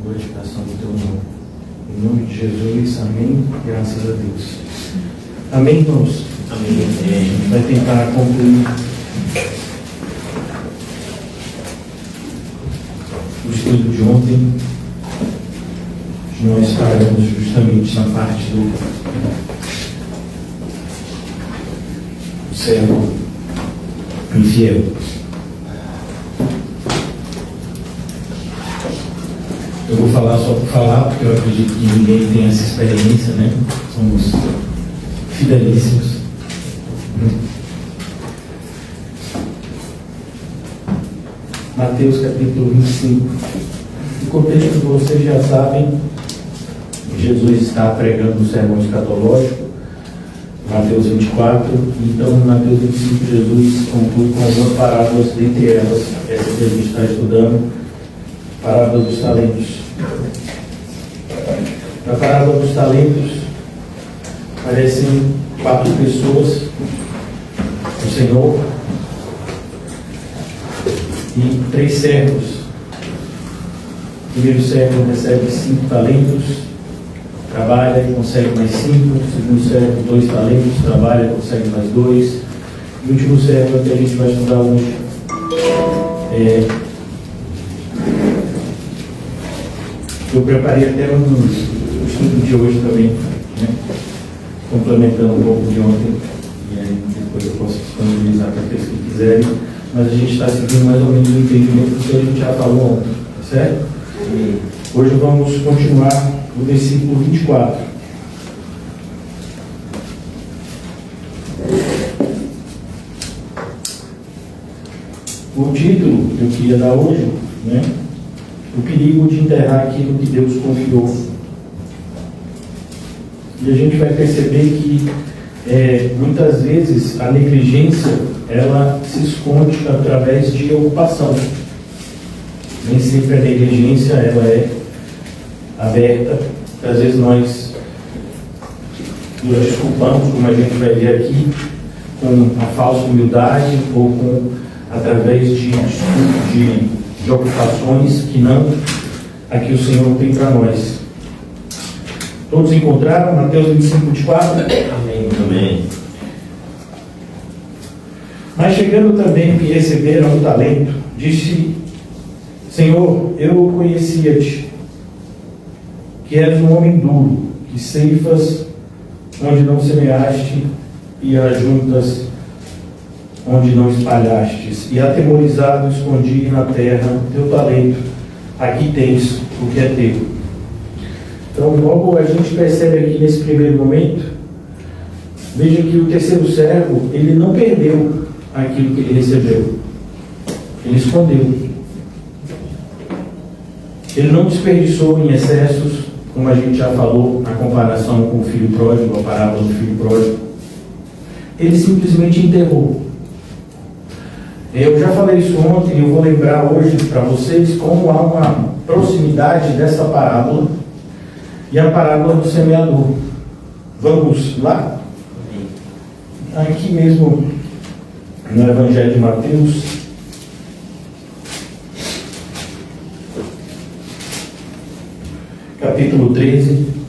glorificação do teu nome. Em nome de Jesus, amém. Graças a Deus. Amém, irmãos? Amém. A gente vai tentar concluir o estudo de ontem. Nós estaremos justamente na parte do servo infiel. Eu vou falar só por falar, porque eu acredito que ninguém tem essa experiência, né? Somos fidelíssimos. Mateus capítulo 25. O contexto que vocês já sabem, Jesus está pregando o sermão escatológico, Mateus 24. Então, em Mateus 25, Jesus conclui com algumas parábolas, dentre elas, essa que a gente está estudando, parábola dos talentos. Na parábola dos talentos, aparecem 4 pessoas, o Senhor e 3 servos. O primeiro servo recebe 5 talentos, trabalha e consegue mais 5. O segundo servo, 2 talentos, trabalha e consegue mais 2. E o último servo que a gente vai estudar hoje eu preparei até um estudo de hoje também, né? Complementando um pouco de ontem, e aí depois eu posso disponibilizar para aqueles que quiserem, mas a gente está seguindo mais ou menos o entendimento do que a gente já falou ontem, tá certo? E hoje vamos continuar no versículo 24. O título que eu queria dar hoje, né? O perigo de enterrar aquilo que Deus confiou. E a gente vai perceber que muitas vezes a negligência ela se esconde através de ocupação. Nem sempre a negligência ela é aberta. Às vezes nós nos desculpamos, como a gente vai ver aqui, com a falsa humildade ou através de ocupações que não a que o Senhor tem para nós. Todos encontraram Mateus 25, 24? Amém. Amém. Mas chegando também que receberam um talento, disse: Senhor, eu conhecia-te, que eres um homem duro, que ceifas onde não semeaste e ajuntas onde não espalhastes, e atemorizado escondi na terra teu talento, aqui tens o que é teu. Então, logo a gente percebe aqui nesse primeiro momento, veja que o terceiro servo, ele não perdeu aquilo que ele recebeu, ele escondeu. Ele não desperdiçou em excessos, como a gente já falou na comparação com o filho pródigo, a parábola do filho pródigo. Ele simplesmente enterrou. Eu já falei isso ontem e eu vou lembrar hoje para vocês como há uma proximidade dessa parábola e a parábola do semeador. Vamos lá? Aqui mesmo no Evangelho de Mateus, capítulo 13.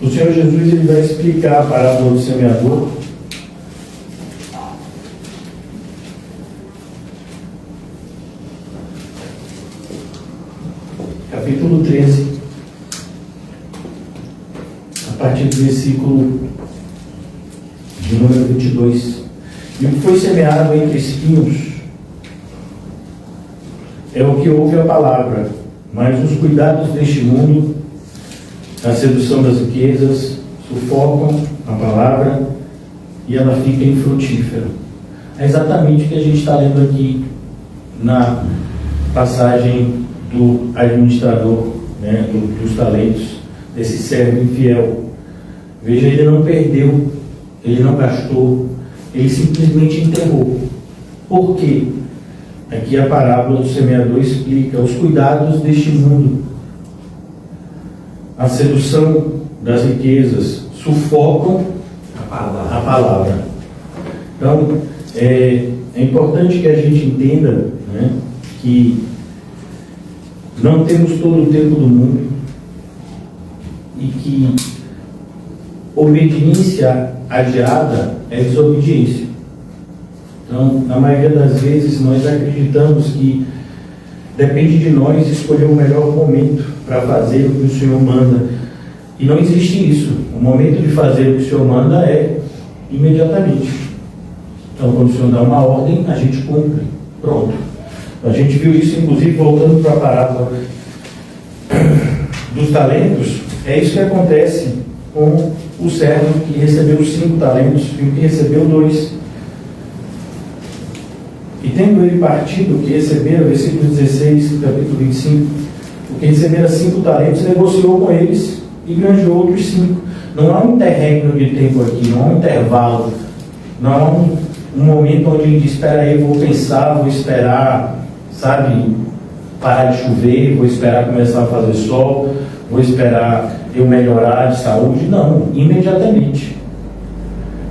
O Senhor Jesus ele vai explicar a parábola do semeador. Capítulo 13, a partir do versículo de número 22. E o que foi semeado entre espinhos é o que ouve a palavra, mas os cuidados deste mundo, a sedução das riquezas, sufocam a palavra e ela fica infrutífera. É exatamente o que a gente está lendo aqui na passagem do administrador, né, dos talentos, desse servo infiel. Veja, ele não perdeu, ele não gastou, ele simplesmente enterrou. Por quê? Aqui a parábola do semeador explica os cuidados deste mundo. A sedução das riquezas sufocam a palavra. Então, É importante que a gente entenda, né, que não temos todo o tempo do mundo e que obediência adiada é desobediência. Então, na maioria das vezes, nós acreditamos que depende de nós escolher o melhor momento para fazer o que o Senhor manda. E não existe isso. O momento de fazer o que o Senhor manda é imediatamente. Então, quando o Senhor dá uma ordem, a gente cumpre. Pronto. A gente viu isso, inclusive, voltando para a parábola dos talentos. É isso que acontece com o servo que recebeu 5 talentos e o que recebeu 2. E tendo ele partido, o que recebera, versículo 16, capítulo 25, o que recebera 5 talentos, negociou com eles e granjeou outros 5. Não há um interregno de tempo aqui, não há um intervalo, não há um momento onde ele diz: espera aí, vou pensar, vou esperar, sabe, parar de chover, vou esperar começar a fazer sol, vou esperar eu melhorar de saúde. Não, imediatamente.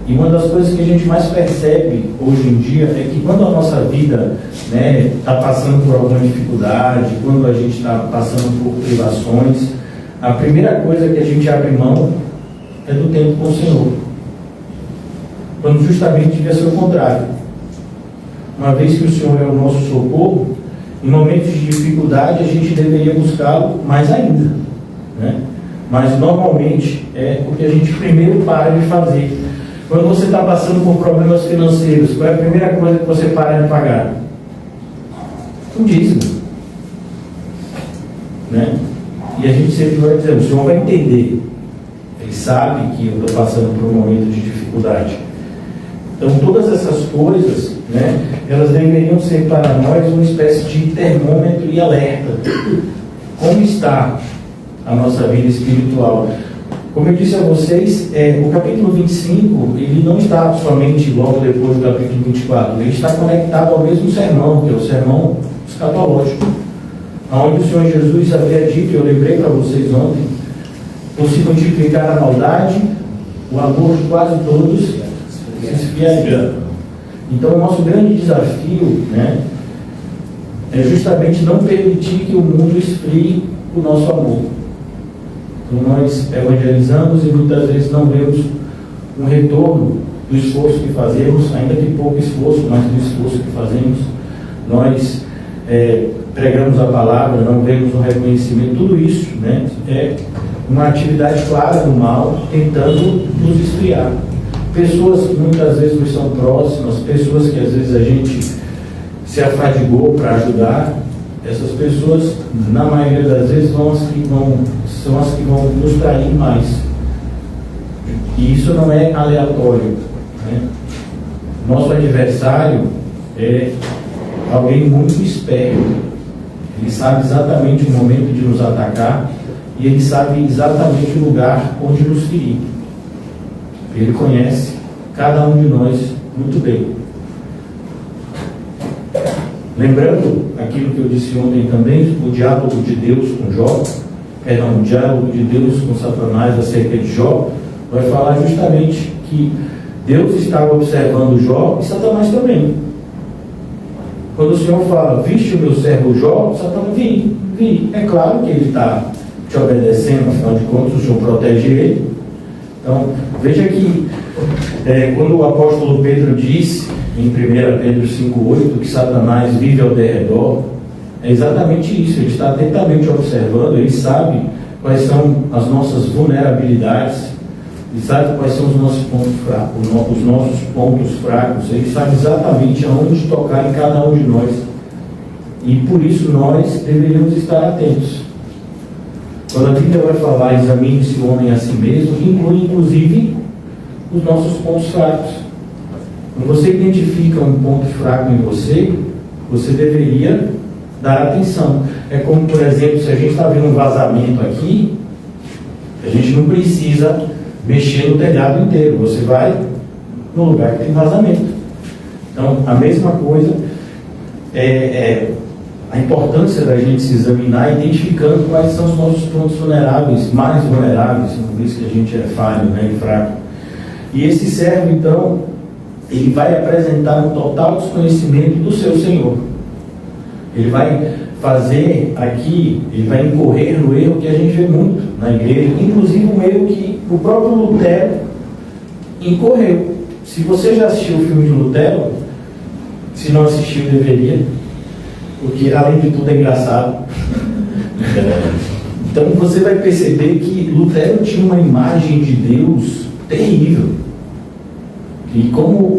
E uma das coisas que a gente mais percebe hoje em dia é que quando a nossa vida está passando por alguma dificuldade, quando a gente está passando por privações, a primeira coisa que a gente abre mão é do tempo com o Senhor. Quando justamente devia ser o contrário. Uma vez que o Senhor é o nosso socorro, em momentos de dificuldade a gente deveria buscá-lo mais ainda, né? Mas normalmente é o que a gente primeiro para de fazer. Quando você está passando por problemas financeiros, qual é a primeira coisa que você para de pagar? O dízimo, né? E a gente sempre vai dizer: o Senhor vai entender. Ele sabe que eu estou passando por um momento de dificuldade. Então, todas essas coisas, né, elas deveriam ser para nós uma espécie de termômetro e alerta. Como está a nossa vida espiritual? Como eu disse a vocês, o capítulo 25, ele não está somente logo depois do capítulo 24, ele está conectado ao mesmo sermão, que é o sermão escatológico, onde o Senhor Jesus havia dito, eu lembrei para vocês ontem, por se multiplicar a maldade, o amor de quase todos se esfriaria. Então, o nosso grande desafio, né, é justamente não permitir que o mundo esfrie o nosso amor. Então, nós evangelizamos e muitas vezes não vemos um retorno do esforço que fazemos, ainda que pouco esforço, mas do esforço que fazemos. Nós pregamos a palavra, não vemos um reconhecimento. Tudo isso, né, é uma atividade clara do mal tentando nos esfriar. Pessoas que muitas vezes nos são próximas, pessoas que às vezes a gente se afadigou para ajudar, essas pessoas, na maioria das vezes, são as que vão nos trair mais. E isso não é aleatório, né? Nosso adversário é alguém muito esperto. Ele sabe exatamente o momento de nos atacar e ele sabe exatamente o lugar onde nos ferir. Ele conhece cada um de nós muito bem. Lembrando aquilo que eu disse ontem também, o diálogo de Deus com Jó, o diálogo de Deus com Satanás acerca de Jó, vai falar justamente que Deus estava observando Jó e Satanás também. Quando o Senhor fala: viste o meu servo Jó, Satanás: vi. É claro que ele está te obedecendo, afinal de contas o Senhor protege ele. Então, veja que quando o apóstolo Pedro diz em 1 Pedro 5,8 que Satanás vive ao derredor, é exatamente isso. Ele está atentamente observando, ele sabe quais são as nossas vulnerabilidades, ele sabe quais são os nossos pontos fracos, ele sabe exatamente aonde tocar em cada um de nós, e por isso nós deveríamos estar atentos. Quando a Bíblia vai falar examine-se o homem a si mesmo, inclui inclusive os nossos pontos fracos. Quando você identifica um ponto fraco em você, você deveria dar atenção. É como, por exemplo, se a gente está vendo um vazamento aqui, a gente não precisa mexer no telhado inteiro, você vai no lugar que tem vazamento. Então, a mesma coisa é a importância da gente se examinar, identificando quais são os nossos pontos vulneráveis, mais vulneráveis, uma vez que a gente é falho, né, e fraco. E esse servo, então, ele vai apresentar um total desconhecimento do seu Senhor. Ele vai fazer aqui, ele vai incorrer no erro que a gente vê muito na igreja, inclusive um erro que o próprio Lutero incorreu. Se você já assistiu o filme de Lutero, se não assistiu, deveria, porque além de tudo é engraçado. Então você vai perceber que Lutero tinha uma imagem de Deus terrível. E como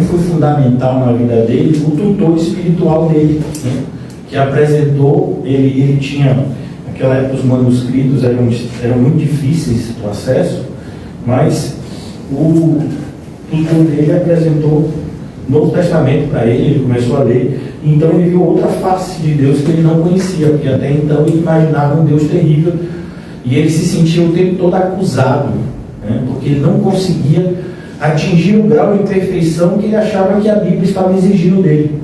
foi fundamental na vida dele, o tutor espiritual dele, né? Que apresentou, ele tinha, naquela época os manuscritos eram muito difíceis do acesso, mas o tutor dele apresentou o Novo Testamento para ele, ele começou a ler, então ele viu outra face de Deus que ele não conhecia, porque até então ele imaginava um Deus terrível, e ele se sentia o tempo todo acusado, né? Porque ele não conseguia atingir o grau de perfeição que ele achava que a Bíblia estava exigindo dele,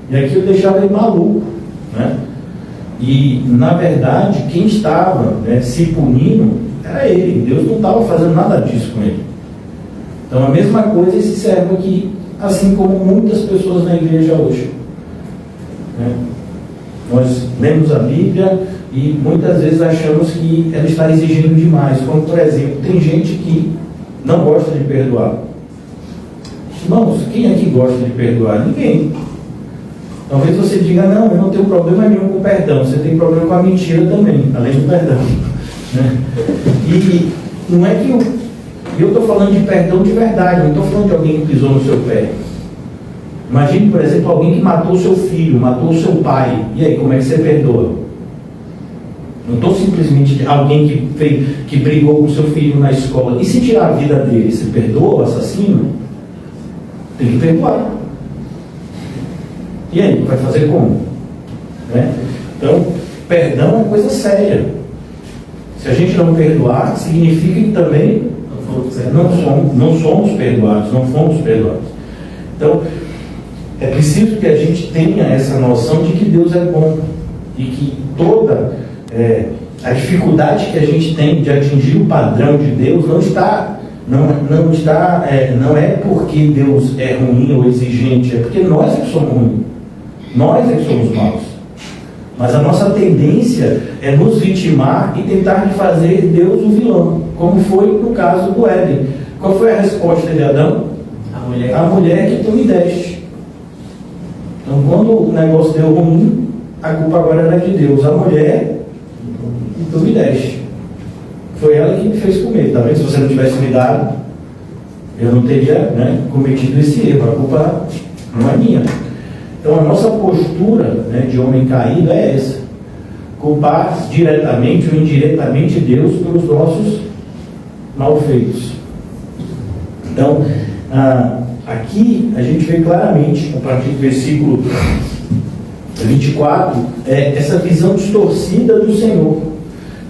e aquilo deixava ele maluco, né? E na verdade quem estava, né, se punindo era ele. Deus não estava fazendo nada disso com ele. Então a mesma coisa esse servo aqui, assim como muitas pessoas na igreja hoje, né? Nós lemos a Bíblia e muitas vezes achamos que ela está exigindo demais, como por exemplo, tem gente que não gosta de perdoar. Irmãos, quem aqui gosta de perdoar? Ninguém. Talvez você diga, não, eu não tenho problema nenhum com o perdão. Você tem problema com a mentira também, além do perdão, né? E não é que eu estou falando de perdão de verdade, não estou falando de alguém que pisou no seu pé. Imagine, por exemplo, alguém que matou o seu filho, matou o seu pai. E aí, como é que você perdoa? Não estou simplesmente alguém que brigou com o seu filho na escola. E se tirar a vida dele, você perdoa o assassino? Tem que perdoar. E aí, vai fazer como? Né? Então, perdão é uma coisa séria. Se a gente não perdoar, significa que também não somos perdoados, não fomos perdoados. Então, é preciso que a gente tenha essa noção de que Deus é bom e que toda a dificuldade que a gente tem de atingir o padrão de Deus não é porque Deus é ruim ou exigente, é porque nós é que somos ruins. Nós é que somos maus. Mas a nossa tendência é nos vitimar e tentar fazer Deus o vilão, como foi no caso do Éden. Qual foi a resposta de Adão? A mulher que tu me deste. Então, quando o negócio deu ruim, a culpa agora era de Deus. A mulher que tu me deste. Foi ela que me fez comer. Tá vendo? Se você não tivesse me dado, eu não teria, né, cometido esse erro. A culpa não é minha. Então a nossa postura, né, de homem caído é essa: culpar diretamente ou indiretamente Deus pelos nossos malfeitos. Então aqui a gente vê claramente, a partir do versículo 24, essa visão distorcida do Senhor.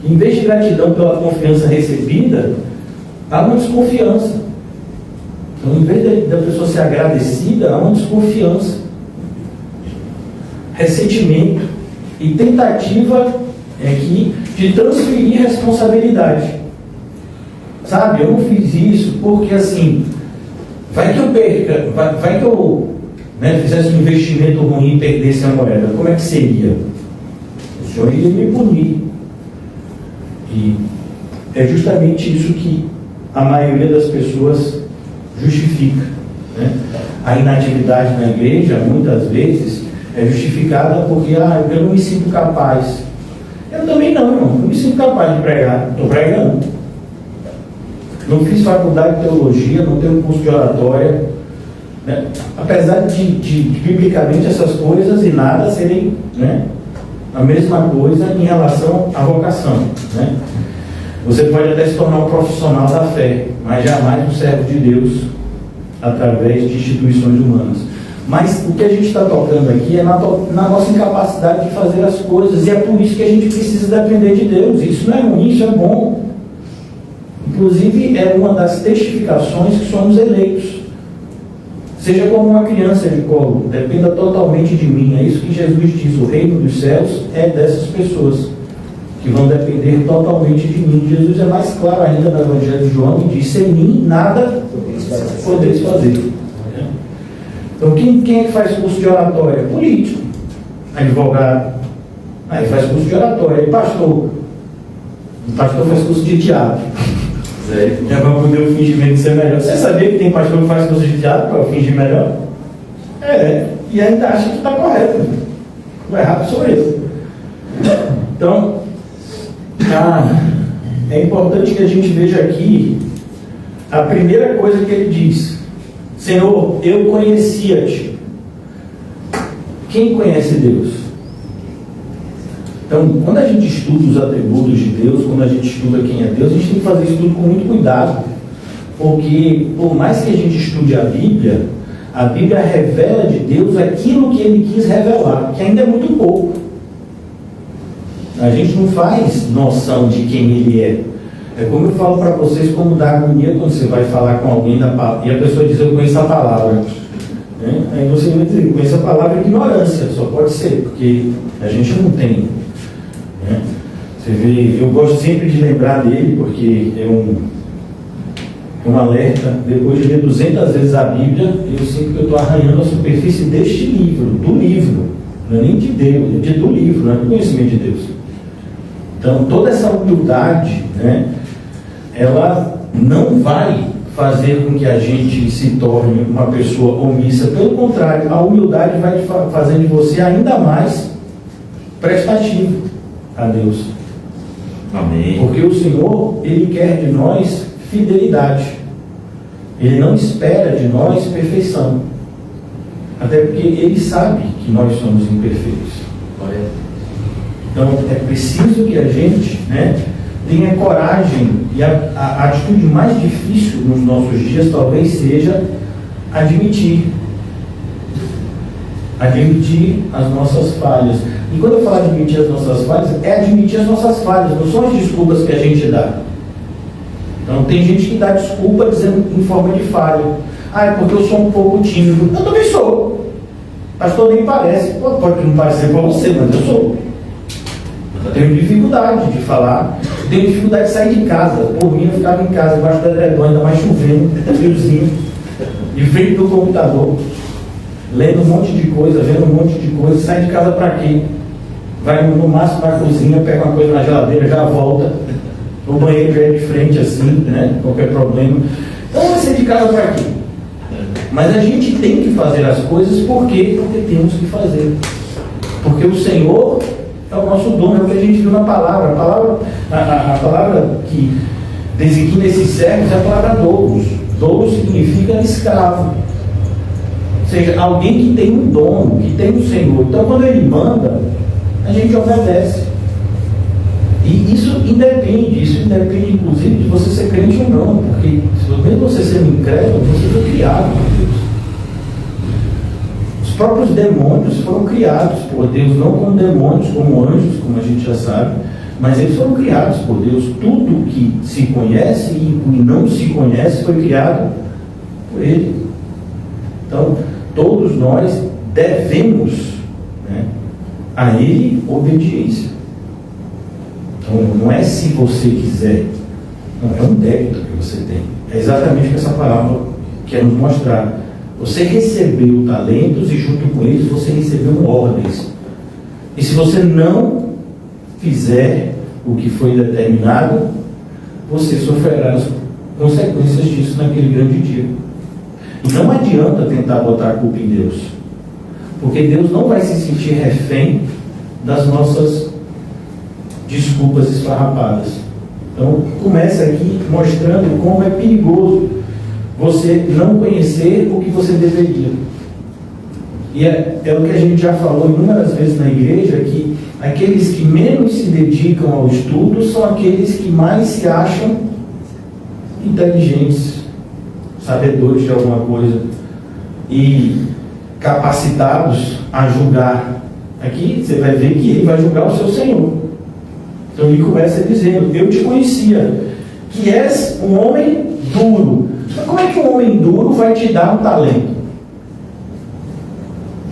Em vez de gratidão pela confiança recebida, há uma desconfiança. Então, em vez da pessoa ser agradecida, há uma desconfiança, ressentimento e tentativa de transferir responsabilidade. Sabe, eu não fiz isso porque assim, vai que eu perca, vai que eu, né, fizesse um investimento ruim e perdesse a moeda, como é que seria? O Senhor iria me punir. E é justamente isso que a maioria das pessoas justifica, né? A inatividade na igreja, muitas vezes, é justificada porque eu não me sinto capaz. Eu também não, irmão. Não me sinto capaz de pregar. Estou pregando. Não fiz faculdade de teologia, não tenho curso de oratória, né? Apesar de biblicamente essas coisas e nada serem, né, a mesma coisa em relação à vocação, né? Você pode até se tornar um profissional da fé, mas jamais um servo de Deus através de instituições humanas. Mas o que a gente está tocando aqui é na nossa incapacidade de fazer as coisas, e é por isso que a gente precisa depender de Deus. Isso não é ruim, isso é bom. Inclusive, é uma das testificações que somos eleitos. Seja como uma criança de colo, dependa totalmente de mim. É isso que Jesus diz: o reino dos céus é dessas pessoas que vão depender totalmente de mim. Jesus é mais claro ainda no Evangelho de João e diz: sem mim nada podeis fazer. Então, quem é que faz curso de oratória? Político, advogado. Aí faz curso de oratória. Aí pastor. O pastor faz curso de teatro. É para poder o fingimento ser melhor. Você sabia que tem pastor que faz curso de teatro para fingir melhor? E ainda acha que está correto. O errado sou eu. Então, é importante que a gente veja aqui a primeira coisa que ele diz: Senhor, eu conhecia-te. Quem conhece Deus? Então, quando a gente estuda os atributos de Deus, quando a gente estuda quem é Deus, a gente tem que fazer isso tudo com muito cuidado. Porque, por mais que a gente estude a Bíblia revela de Deus aquilo que Ele quis revelar, que ainda é muito pouco. A gente não faz noção de quem Ele é. É como eu falo para vocês, como dá agonia quando você vai falar com alguém da palavra, e a pessoa diz, eu conheço a palavra. Aí você vai dizer, eu conheço a palavra ignorância, só pode ser, porque a gente não tem. Você vê, eu gosto sempre de lembrar dele, porque é um alerta. Depois de ler 200 vezes a Bíblia, eu sinto que eu estou arranhando a superfície deste livro, do livro, não é nem de Deus, é do livro, não é do conhecimento de Deus. Então, toda essa humildade, ela não vai fazer com que a gente se torne uma pessoa omissa. Pelo contrário, a humildade vai fazer de você ainda mais prestativo a Deus. Amém. Porque o Senhor, Ele quer de nós fidelidade. Ele não espera de nós perfeição. Até porque Ele sabe que nós somos imperfeitos. Então, é preciso que a gente tenha coragem. E a atitude mais difícil nos nossos dias talvez seja admitir as nossas falhas. E quando eu falo admitir as nossas falhas, é admitir as nossas falhas, não são as desculpas que a gente dá. Então, tem gente que dá desculpa dizendo em forma de falha. É porque eu sou um pouco tímido. Eu também sou. Pastor, nem parece. Pode não parecer para você, mas eu sou. Eu tenho dificuldade de falar. Eu tenho dificuldade de sair de casa. Por mim, eu ficava em casa, embaixo do edredom, ainda mais chovendo, friozinho, de frente do computador, lendo um monte de coisa, vendo um monte de coisa. Sai de casa para quê? Vai no máximo para a cozinha, pega uma coisa na geladeira, já volta. No banheiro já é de frente assim, qualquer problema. Então vai ser de casa para quê? Mas a gente tem que fazer as coisas por quê? Porque temos que fazer. Porque o Senhor é o nosso dono, é o que a gente viu na palavra. A palavra que designa esses servos é a palavra doulos. Doulos significa escravo. Ou seja, alguém que tem um dono, que tem um Senhor. Então quando Ele manda, a gente obedece. E isso independe inclusive de você ser crente ou não, porque mesmo você sendo incrédulo, você foi criado por Deus. Os próprios demônios foram criados por Deus, não como demônios, como anjos, como a gente já sabe, mas eles foram criados por Deus. Tudo que se conhece e não se conhece foi criado por Ele. Então, todos nós devemos a Ele obediência. Então, não é se você quiser, não, é um débito que você tem. É exatamente o que essa palavra quer nos mostrar. Você recebeu talentos e junto com eles você recebeu ordens. E se você não fizer o que foi determinado, você sofrerá as consequências disso naquele grande dia. E não adianta tentar botar a culpa em Deus, porque Deus não vai se sentir refém das nossas desculpas esfarrapadas. Então, começa aqui mostrando como é perigoso você não conhecer o que você deveria. E é o que a gente já falou inúmeras vezes na igreja, que aqueles que menos se dedicam ao estudo são aqueles que mais se acham inteligentes, sabedores de alguma coisa e capacitados a julgar. Aqui você vai ver que ele vai julgar o seu Senhor. Então ele começa dizendo: eu te conhecia, que és um homem duro. Mas como é que um homem duro vai te dar um talento?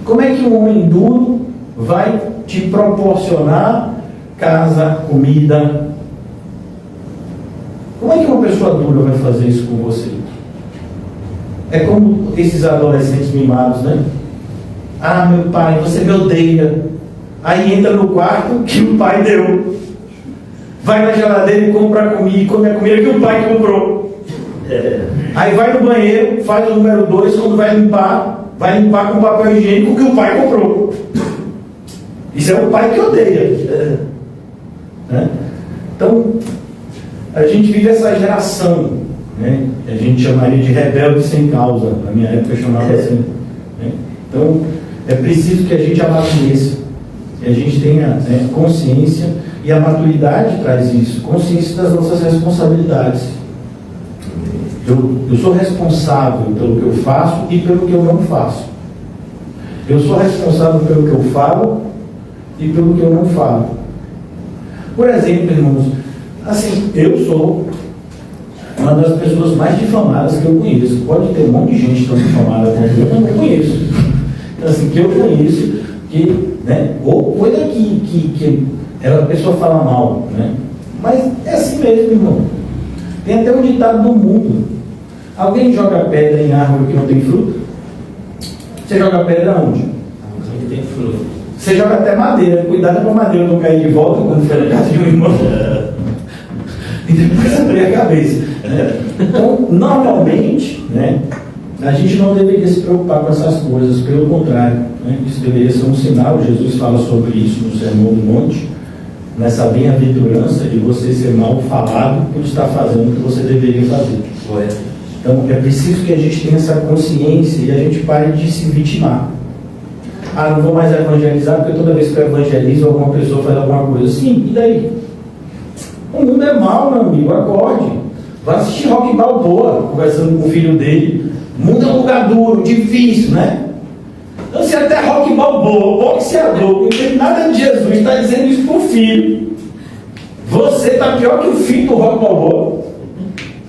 Como é que um homem duro vai te proporcionar casa, comida? Como é que uma pessoa dura vai fazer isso com você? É como esses adolescentes mimados, né? Ah, meu pai, você me odeia. Aí entra no quarto que o pai deu. Vai na geladeira e compra a comida, come a comida que o pai comprou. Aí vai no banheiro, faz o número 2, quando vai limpar com papel higiênico que o pai comprou. Isso é o pai que odeia. Né? Então, a gente vive essa geração, né? A gente chamaria de rebelde sem causa. Na minha época eu chamava assim. Né? Então, é preciso que a gente amadureça, que a gente tenha, né, consciência, e a maturidade traz isso, consciência das nossas responsabilidades. Eu sou responsável pelo que eu faço e pelo que eu não faço. Eu sou responsável pelo que eu falo e pelo que eu não falo. Por exemplo, irmãos, assim, eu sou uma das pessoas mais difamadas que eu conheço. Pode ter um monte de gente tão difamada como eu não conheço. Então, assim, que eu conheço, que, né, ou coisa que a pessoa fala mal, né? Mas é assim mesmo, irmão. Tem até um ditado no mundo: alguém joga pedra em árvore que não tem fruto? Você joga pedra onde? Onde tem fruto. Você joga até madeira. Cuidado para a madeira não cair de volta quando for na casa de um irmão. E depois abrir a cabeça. Então, normalmente, né, a gente não deveria se preocupar com essas coisas. Pelo contrário, né, isso deveria ser um sinal. Jesus fala sobre isso no Sermão do Monte, nessa bem-aventurança de você ser mal falado por estar fazendo o que você deveria fazer. Então, é preciso que a gente tenha essa consciência e a gente pare de se vitimar. Ah, não vou mais evangelizar porque toda vez que eu evangelizo alguma pessoa faz alguma coisa. Sim, e daí? O mundo é mau, meu amigo, acorde. Vai assistir Rock Balboa, conversando com o filho dele. O mundo é um lugar duro, difícil, né? Então, se até Rock Balboa, boxeador, não tem nada de Jesus, está dizendo isso para o filho, você está pior que o filho do Rock Balboa.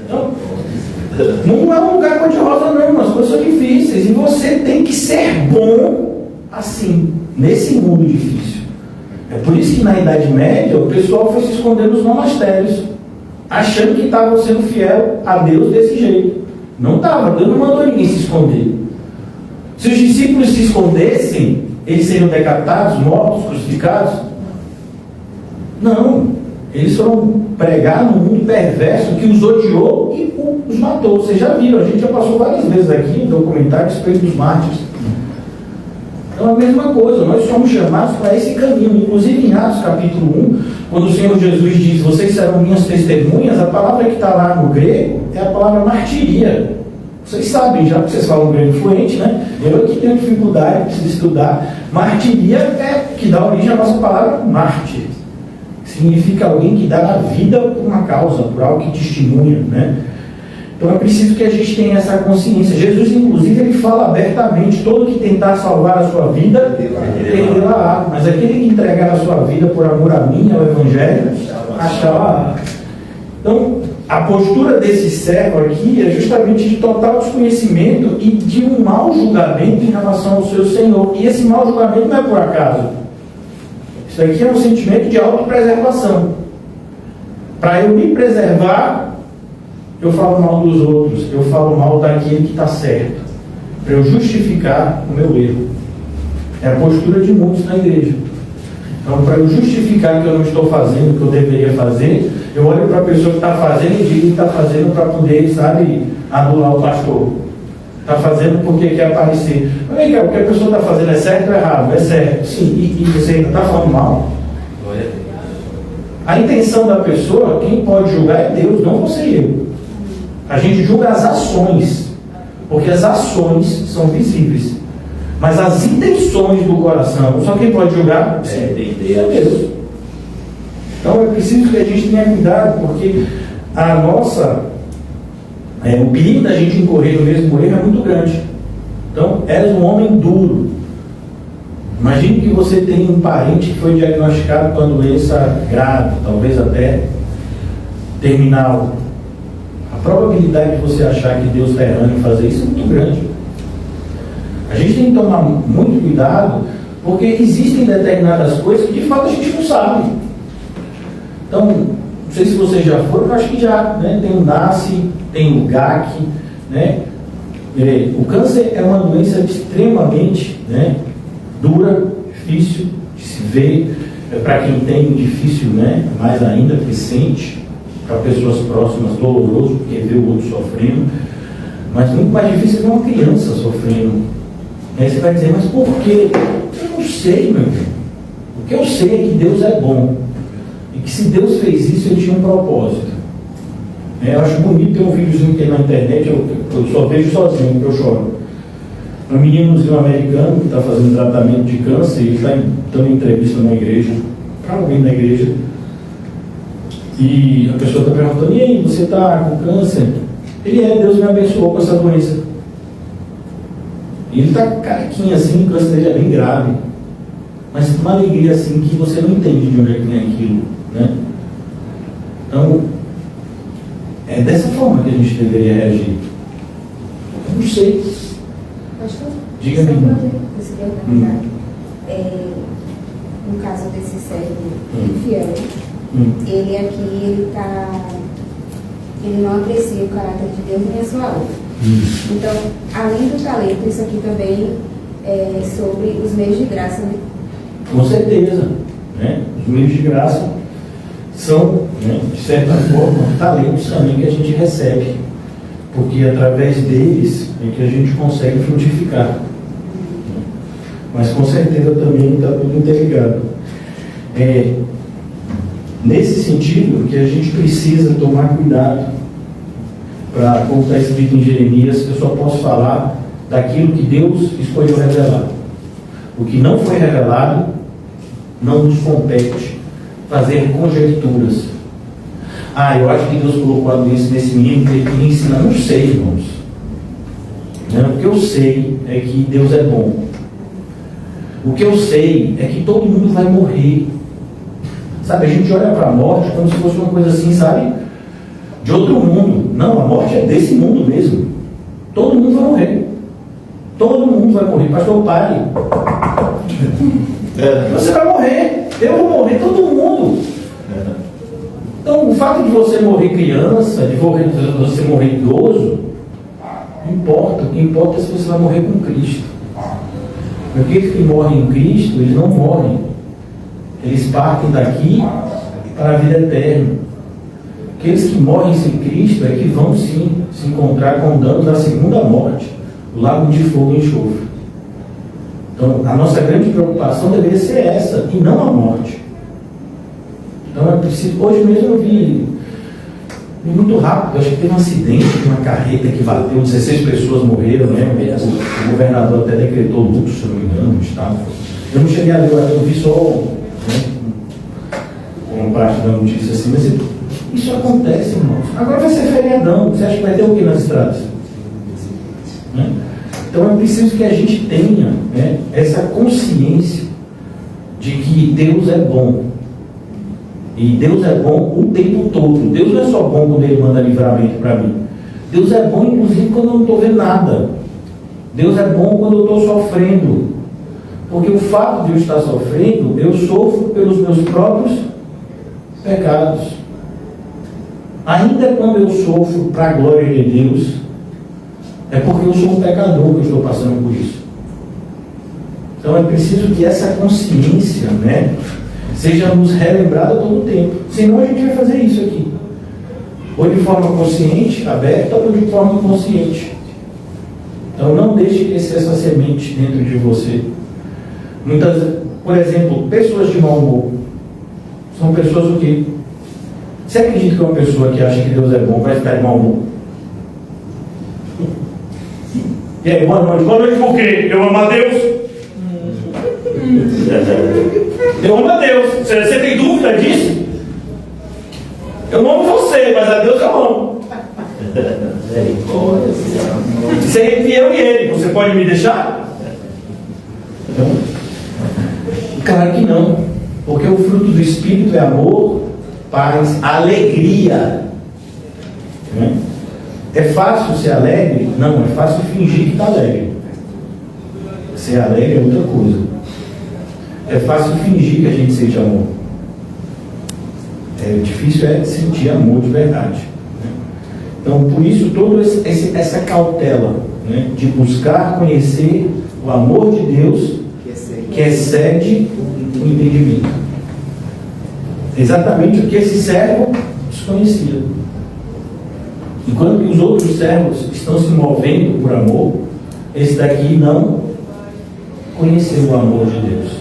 Então, não é um lugar cor-de-rosa, não, as coisas são difíceis. E você tem que ser bom assim, nesse mundo difícil. É por isso que na Idade Média o pessoal foi se esconder nos monastérios, achando que estavam sendo fiel a Deus desse jeito. Não estava, Deus não mandou ninguém se esconder. Se os discípulos se escondessem, eles seriam decapitados, mortos, crucificados? Não. Eles foram pregar num mundo perverso que os odiou e os matou. Vocês já viram, a gente já passou várias vezes aqui em documentários a respeito dos mártires. Então, a mesma coisa, nós somos chamados para esse caminho. Inclusive, em Atos capítulo 1, quando o Senhor Jesus diz: vocês serão minhas testemunhas, a palavra que está lá no grego é a palavra martiria. Vocês sabem já, porque vocês falam grego fluente, né? Eu que tenho dificuldade, preciso estudar. Martiria é que dá origem à nossa palavra mártir. Significa alguém que dá a vida por uma causa, por algo que testemunha, né? Então é preciso que a gente tenha essa consciência. Jesus, inclusive, ele fala abertamente: todo que tentar salvar a sua vida, perderá. Mas aquele que entregar a sua vida por amor a mim, ao Evangelho, achará. Então, a postura desse servo aqui é justamente de total desconhecimento e de um mau julgamento em relação ao seu Senhor. E esse mau julgamento não é por acaso. Isso aqui é um sentimento de autopreservação. Para eu me preservar, eu falo mal dos outros, eu falo mal daquele que está certo, para eu justificar o meu erro. É a postura de muitos na igreja. Então, para eu justificar que eu não estou fazendo o que eu deveria fazer, eu olho para a pessoa que está fazendo e digo que está fazendo para poder, sabe, anular o pastor. Está fazendo porque quer aparecer. Mas vem cá, o que a pessoa está fazendo é certo ou errado? É certo. Sim, e você ainda está falando mal? A intenção da pessoa, quem pode julgar é Deus, não você e eu. A gente julga as ações, porque as ações são visíveis. Mas as intenções do coração, só quem pode julgar é Deus. Então é preciso que a gente tenha cuidado, porque a nossa, o perigo da gente incorrer no mesmo erro é muito grande. Então, és um homem duro. Imagine que você tem um parente que foi diagnosticado com uma doença grave, talvez até terminal. A probabilidade de você achar que Deus está errando em fazer isso é muito grande. A gente tem que tomar muito cuidado, porque existem determinadas coisas que de fato a gente não sabe. Então, não sei se vocês já foram, eu acho que já, né? Tem o NASCE, tem o GAC, né? O câncer é uma doença extremamente, né, dura, difícil de se ver, para quem tem difícil, né, mais ainda, porque sente, para pessoas próximas doloroso, porque vê o outro sofrendo, mas muito mais difícil é ver uma criança sofrendo. Aí você vai dizer, mas por quê? Eu não sei, meu irmão. O que eu sei é que Deus é bom, e que se Deus fez isso, Ele tinha um propósito. Eu acho bonito ter um videozinho que tem na internet, eu só vejo sozinho, porque eu choro. Um meninozinho americano que está fazendo tratamento de câncer, e ele está dando entrevista na igreja, para alguém na igreja, e a pessoa está perguntando, e aí, você está com câncer? Deus me abençoou com essa doença. E ele está carequinha assim, o câncer dele é bem grave, mas com uma alegria assim que você não entende de onde é que vem aquilo, né? Então, é dessa forma que a gente deveria reagir. Eu não sei. Diga-me. No caso desse servo infiel, ele aqui, ele não aprecia o caráter de Deus nem a sua obra. Então, além do talento, isso aqui também é sobre os meios de graça, né? Com certeza, né? Os meios de graça são, né, de certa forma, talentos também que a gente recebe, porque através deles é que a gente consegue frutificar. Mas com certeza também está tudo interligado. Nesse sentido que a gente precisa tomar cuidado para, como está escrito em Jeremias, eu só posso falar daquilo que Deus escolheu revelar. O que não foi revelado não nos compete fazer conjecturas. Eu acho que Deus colocou a doença nesse menino porque ele queria ensinar. Não sei, irmãos. O que eu sei é que Deus é bom. O que eu sei é que todo mundo vai morrer. Sabe, a gente olha para a morte como se fosse uma coisa assim, sabe? De outro mundo. Não, a morte é desse mundo mesmo. Todo mundo vai morrer. Todo mundo vai morrer. Pastor, pare. Você vai morrer. Eu vou morrer, todo mundo. Então, o fato de você morrer criança, de você morrer idoso, não importa. O que importa é se você vai morrer com Cristo. Porque aqueles que morrem em Cristo, eles não morrem. Eles partem daqui para a vida eterna. Aqueles que morrem sem Cristo é que vão sim se encontrar com o dano da segunda morte, o lago de fogo e enxofre. Então, a nossa grande preocupação deveria ser essa, e não a morte. Então, é preciso. Hoje mesmo eu vi muito rápido, acho que teve um acidente de uma carreta que bateu, 16 pessoas morreram, né? O governador até decretou luto, se não me engano, no estado. Eu não cheguei a ler, eu vi só, né, uma parte da notícia assim, mas isso acontece, irmãos. Agora vai ser feriadão, você acha que vai ter o que nas estradas? Né? Então é preciso que a gente tenha, né, essa consciência de que Deus é bom. E Deus é bom o tempo todo. Deus não é só bom quando Ele manda livramento para mim. Deus é bom, inclusive, quando eu não estou vendo nada. Deus é bom quando eu estou sofrendo. Porque o fato de eu estar sofrendo, eu sofro pelos meus próprios pecados. Ainda quando eu sofro para a glória de Deus, é porque eu sou um pecador que eu estou passando por isso. Então é preciso que essa consciência, né, seja nos relembrada todo o tempo. Senão a gente vai fazer isso aqui. Ou de forma consciente, aberta, ou de forma inconsciente. Então não deixe crescer essa semente dentro de você. Por exemplo, pessoas de mau humor. São pessoas o quê? Você acredita que uma pessoa que acha que Deus é bom vai ficar de mau humor? E aí, boa noite. Boa noite por quê? Eu amo a Deus. Eu amo a Deus. Você tem dúvida disso? Eu não amo você, mas a Deus eu amo. Você é entre eu e Ele. Você pode me deixar? Claro que não. Porque o fruto do Espírito é amor, paz, alegria. É fácil ser alegre? Não, é fácil fingir que está alegre. Ser alegre é outra coisa. É fácil fingir que a gente sente amor. Difícil é sentir amor de verdade. Então, por isso, toda essa cautela né, de buscar conhecer o amor de Deus que excede o entendimento. Exatamente o que esse servo desconhecia. Enquanto que os outros servos estão se movendo por amor, esse daqui não conheceu o amor de Deus.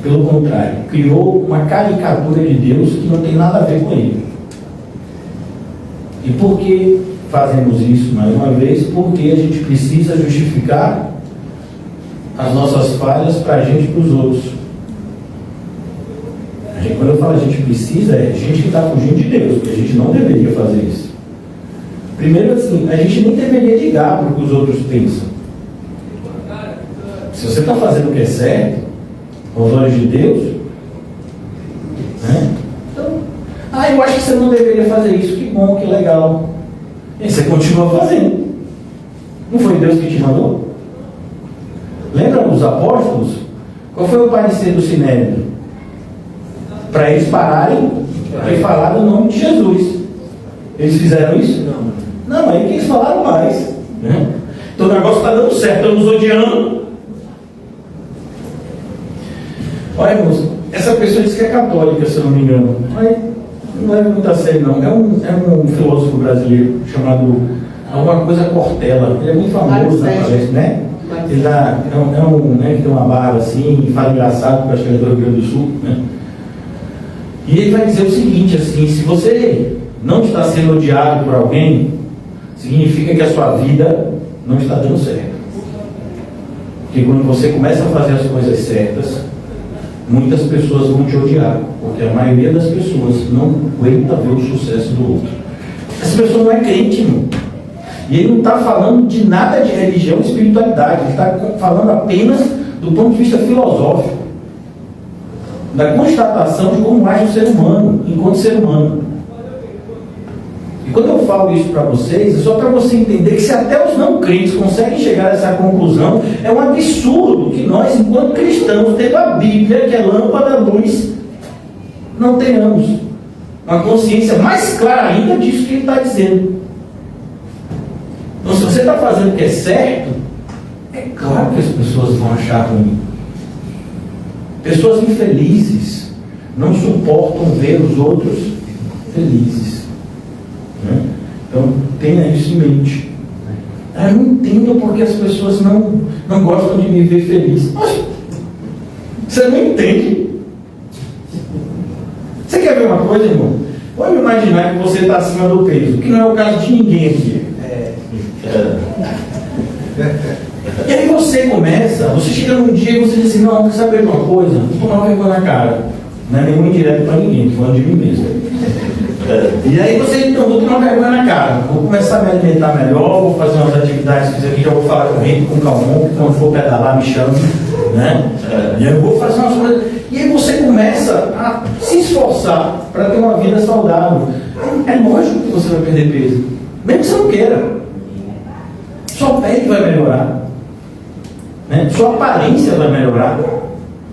Pelo contrário, criou uma caricatura de Deus que não tem nada a ver com ele. E por que fazemos isso mais uma vez? Porque a gente precisa justificar as nossas falhas para a gente e para os outros. Quando eu falo a gente precisa, é gente que está fugindo de Deus, porque a gente não deveria fazer isso. Primeiro assim, a gente nem deveria ligar para o que os outros pensam. Se você está fazendo o que é certo, aos olhos de Deus, né? Então, eu acho que você não deveria fazer isso, que bom, que legal. E você continua fazendo. Não foi Deus que te mandou? Lembra dos apóstolos? Qual foi o parecer do Sinédrio? Para eles pararem e falar do nome de Jesus. Eles fizeram isso? Não, aí que eles falaram mais, né? Então o negócio está dando certo, estamos odiando. Olha, irmãos, essa pessoa diz que é católica, se eu não me engano. Mas não é muito a sério, não. É um filósofo brasileiro chamado alguma coisa Cortella. Ele é muito famoso na palestra, né? Ele né, que tem uma barba assim, e fala engraçado, porque acho que ele é do Rio Grande do Sul, né? E ele vai dizer o seguinte, assim, se você não está sendo odiado por alguém, significa que a sua vida não está dando certo. Porque quando você começa a fazer as coisas certas, muitas pessoas vão te odiar, porque a maioria das pessoas não aguenta ver o sucesso do outro. Essa pessoa não é crente, irmão. E ele não está falando de nada de religião e espiritualidade, ele está falando apenas do ponto de vista filosófico, da constatação de como age o ser humano, enquanto ser humano. E quando eu falo isso para vocês, é só para você entender que se até os não crentes conseguem chegar a essa conclusão, é um absurdo que nós, enquanto cristãos, tendo a Bíblia, que é lâmpada, luz, não tenhamos uma consciência mais clara ainda disso que ele está dizendo. Então, se você está fazendo o que é certo, é claro que as pessoas vão achar ruim. Pessoas infelizes não suportam ver os outros felizes, né? Então tenha isso em mente. Eu não entendo porque as pessoas não gostam de me ver feliz. Mas você não entende. Você quer ver uma coisa, irmão? Vamos imaginar que você está acima do peso, que não é o caso de ninguém aqui. E aí você chega num dia e você diz assim, não, quer saber de uma coisa? Vou tomar vergonha na cara. Não é nenhum indireto para ninguém, estou falando de mim mesmo. E aí você, então, vou tomar vergonha na cara, vou começar a me alimentar melhor, vou fazer umas atividades que já vou falar correndo com o Calmon, que quando for pedalar me chame, né? E aí eu vou fazer umas coisas. E aí você começa a se esforçar para ter uma vida saudável. É lógico que você vai perder peso, mesmo que você não queira. Sua pele vai melhorar, né? Sua aparência vai melhorar.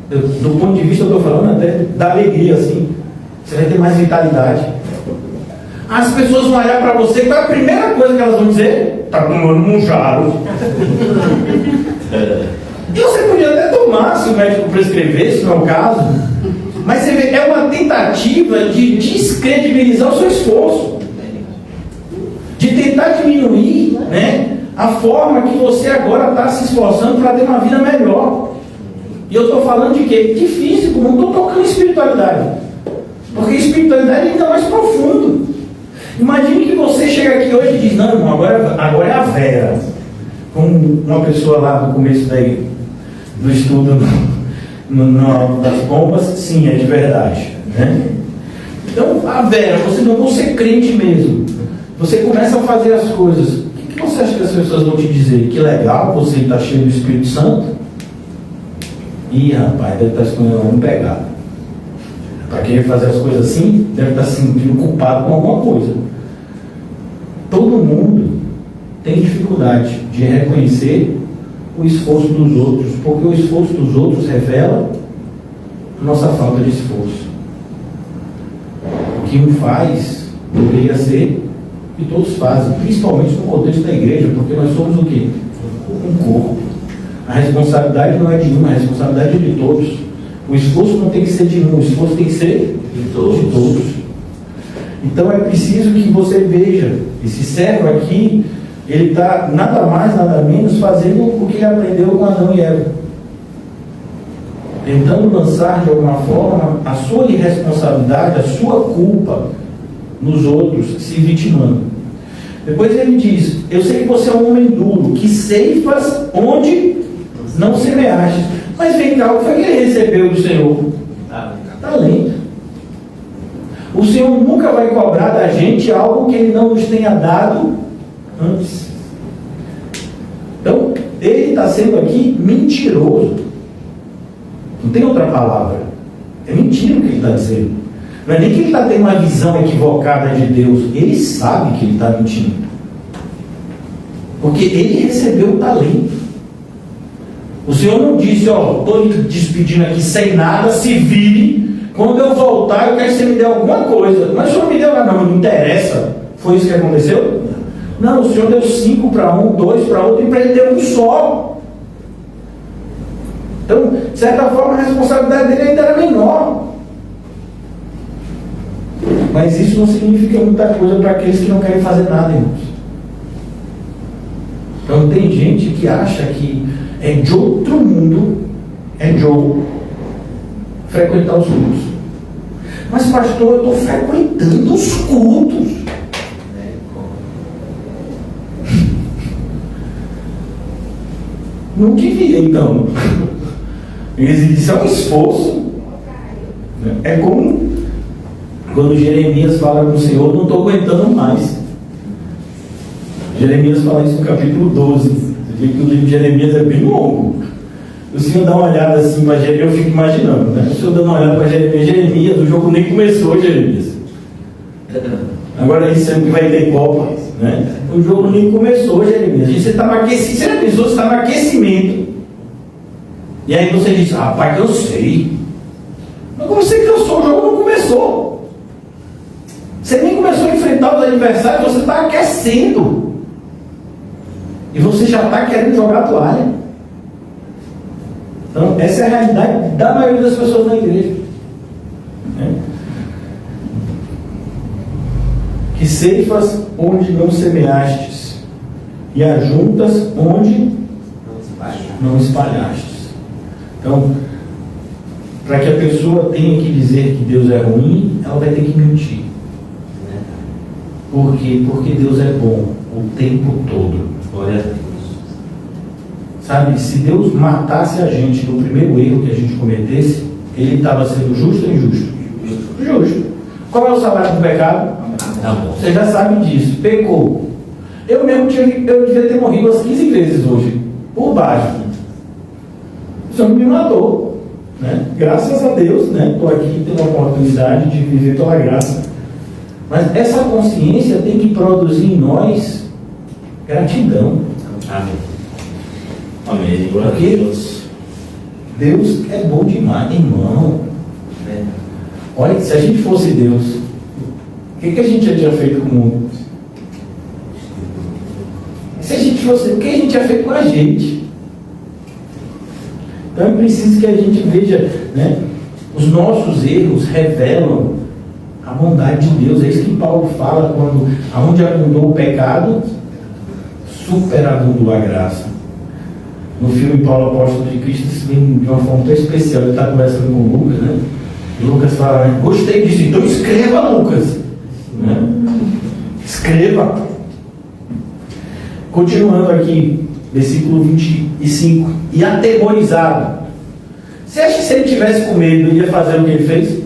Do ponto de vista, eu estou falando até da alegria, assim. Você vai ter mais vitalidade. As pessoas vão olhar para você, qual é a primeira coisa que elas vão dizer? Está tomando munjaro. E você podia até tomar, se o médico prescrever, se não é o caso. Mas você vê, é uma tentativa de descredibilizar o seu esforço, de tentar diminuir, né, a forma que você agora está se esforçando para ter uma vida melhor. E eu estou falando de quê? De físico, não estou tocando espiritualidade. Porque espiritualidade é ainda mais profundo. Imagine que você chega aqui hoje e diz, não, irmão, agora é a Vera. Como uma pessoa lá no começo do estudo das bombas, sim, é de verdade, né? Então, a Vera, você não vai ser crente mesmo. Você começa a fazer as coisas. O que você acha que as pessoas vão te dizer? Que legal, você está cheio do Espírito Santo? Ih, rapaz, deve estar escondendo um pegado. Para querer fazer as coisas assim, deve estar se sentindo culpado com alguma coisa. Todo mundo tem dificuldade de reconhecer o esforço dos outros, porque o esforço dos outros revela a nossa falta de esforço. O que um faz deveria ser que todos fazem, principalmente no contexto da igreja, porque nós somos o quê? Um corpo. A responsabilidade não é de um, a responsabilidade é de todos. O esforço não tem que ser de um, o esforço tem que ser de todos. Então é preciso que você veja, esse servo aqui, ele está nada mais, nada menos fazendo o que ele aprendeu com Adão e Eva. Tentando lançar de alguma forma a sua irresponsabilidade, a sua culpa nos outros, se vitimando. Depois ele diz: eu sei que você é um homem duro, que ceifas onde não semeaste. Mas vem cá, o que foi que ele recebeu do Senhor? Talento. O Senhor nunca vai cobrar da gente algo que Ele não nos tenha dado antes. Então, ele está sendo aqui mentiroso. Não tem outra palavra. É mentira o que ele está dizendo. Não é nem que ele está tendo uma visão equivocada de Deus. Ele sabe que ele está mentindo. Porque ele recebeu o talento. O Senhor não disse: ó, estou lhe despedindo aqui sem nada, se vire. Quando eu voltar, eu quero que você me dê alguma coisa. Mas o Senhor me deu nada, não interessa. Foi isso que aconteceu? Não, o Senhor deu 5 para um, 2 para outro, e para ele deu um só. Então, de certa forma, a responsabilidade dele ainda era menor. Mas isso não significa muita coisa para aqueles que não querem fazer nada, irmãos. Então, tem gente que acha que é de outro mundo, é Joe, frequentar os cultos. Mas, pastor, eu estou frequentando os cultos. Não devia, então. Isso é um esforço. É como quando Jeremias fala com o Senhor: não estou aguentando mais. Jeremias fala isso no capítulo 12. Você vê que o livro de Jeremias é bem longo. O Senhor dá uma olhada assim para Jeremias, eu fico imaginando, né? O Senhor dá uma olhada para Jeremias, o jogo nem começou, Jeremias. Agora aí sempre vai ter Copa, né? O jogo nem começou, Jeremias. Você estava aquecido, você já pensou, você estava no aquecimento. E aí você diz: rapaz, cansei. Mas como você cansou, o jogo não começou. Você nem começou a enfrentar os adversários, você está aquecendo. E você já está querendo jogar a toalha. Então, essa é a realidade da maioria das pessoas na igreja. Né? Que ceifas onde não semeastes, e ajuntas onde não espalhastes. Então, para que a pessoa tenha que dizer que Deus é ruim, ela vai ter que mentir. Por quê? Porque Deus é bom o tempo todo. Glória a Deus. Sabe, se Deus matasse a gente no primeiro erro que a gente cometesse, Ele estava sendo justo ou injusto? Justo. Qual é o salário do pecado? Você já sabe disso. Pecou. Eu mesmo eu devia ter morrido umas 15 vezes hoje, por baixo. O Senhor me matou, né? Graças a Deus, né? Estou aqui tendo a oportunidade de viver pela graça. Mas essa consciência tem que produzir em nós gratidão. Amém. Amém. Glória a Deus. Deus é bom demais, irmão. Olha, se a gente fosse Deus, o que a gente já tinha feito com o mundo? Se a gente fosse, o que a gente tinha feito com a gente? Então é preciso que a gente veja, né? Os nossos erros revelam a bondade de Deus. É isso que Paulo fala quando, aonde abundou o pecado, superabundou a graça. No filme Paulo Apóstolo de Cristo, isso vem de uma forma tão especial. Ele está conversando com o Lucas, né? E Lucas fala: né? Gostei disso, então escreva, Lucas. Né? Escreva. Continuando aqui, versículo 25. E atemorizado. Você acha que se ele tivesse com medo, ele ia fazer o que ele fez?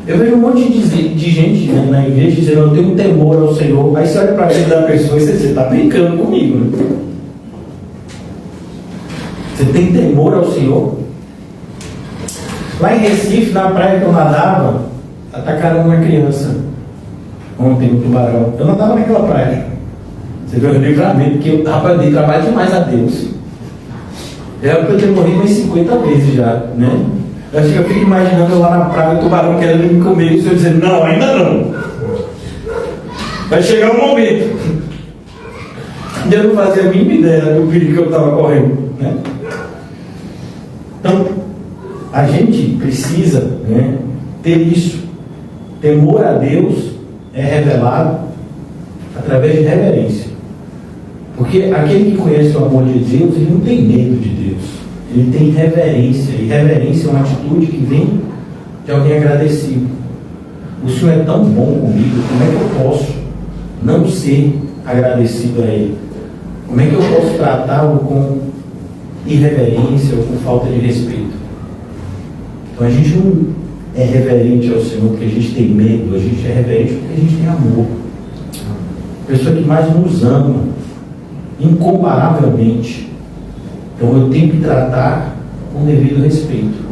Eu vejo um monte de gente, né, na igreja dizendo: eu tenho um temor ao Senhor. Aí você olha para a vida da pessoa e você está brincando comigo, né? Você tem temor ao Senhor? Lá em Recife, na praia que eu nadava, atacaram uma criança ontem, no tubarão. Eu nadava naquela praia. Você vê o livramento, porque rapaz, eu dei trabalho demais a Deus. Era porque eu tenho morrido umas 50 vezes já, né? Eu acho que eu fico imaginando eu lá na praia, o tubarão querendo me comer, e o Senhor dizendo: não, ainda não. Vai chegar um momento. Eu não fazia a mínima ideia do perigo que eu estava correndo, né? Então, a gente precisa, né, ter isso. Temor a Deus é revelado através de reverência. Porque aquele que conhece o amor de Deus, ele não tem medo de Deus. Ele tem reverência. E reverência é uma atitude que vem de alguém agradecido. O Senhor é tão bom comigo, como é que eu posso não ser agradecido a Ele? Como é que eu posso tratá-lo com irreverência ou com falta de respeito? Então a gente não é reverente ao Senhor porque a gente tem medo, a gente é reverente porque a gente tem amor. A pessoa que mais nos ama, incomparavelmente. Então eu tenho que tratar com devido respeito.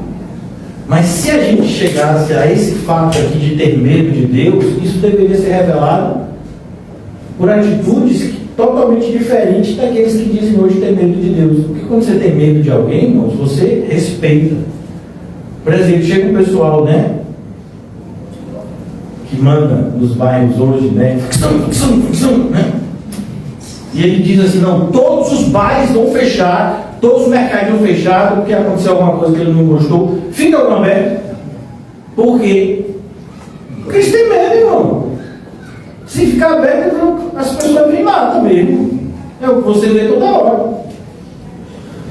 Mas se a gente chegasse a esse fato aqui de ter medo de Deus, isso deveria ser revelado por atitudes totalmente diferentes daqueles que dizem hoje ter medo de Deus. Porque quando você tem medo de alguém, irmãos, você respeita. Por exemplo, chega um pessoal, né, que manda nos bairros hoje, né, ficção, né? E ele diz assim, não, todos os bares vão fechar, todos os mercados vão fechar, porque aconteceu alguma coisa que ele não gostou, fica aberto. Por quê? Porque eles têm medo, irmão. Se ficar aberto, as pessoas vêm lá também. É o que você vê toda hora.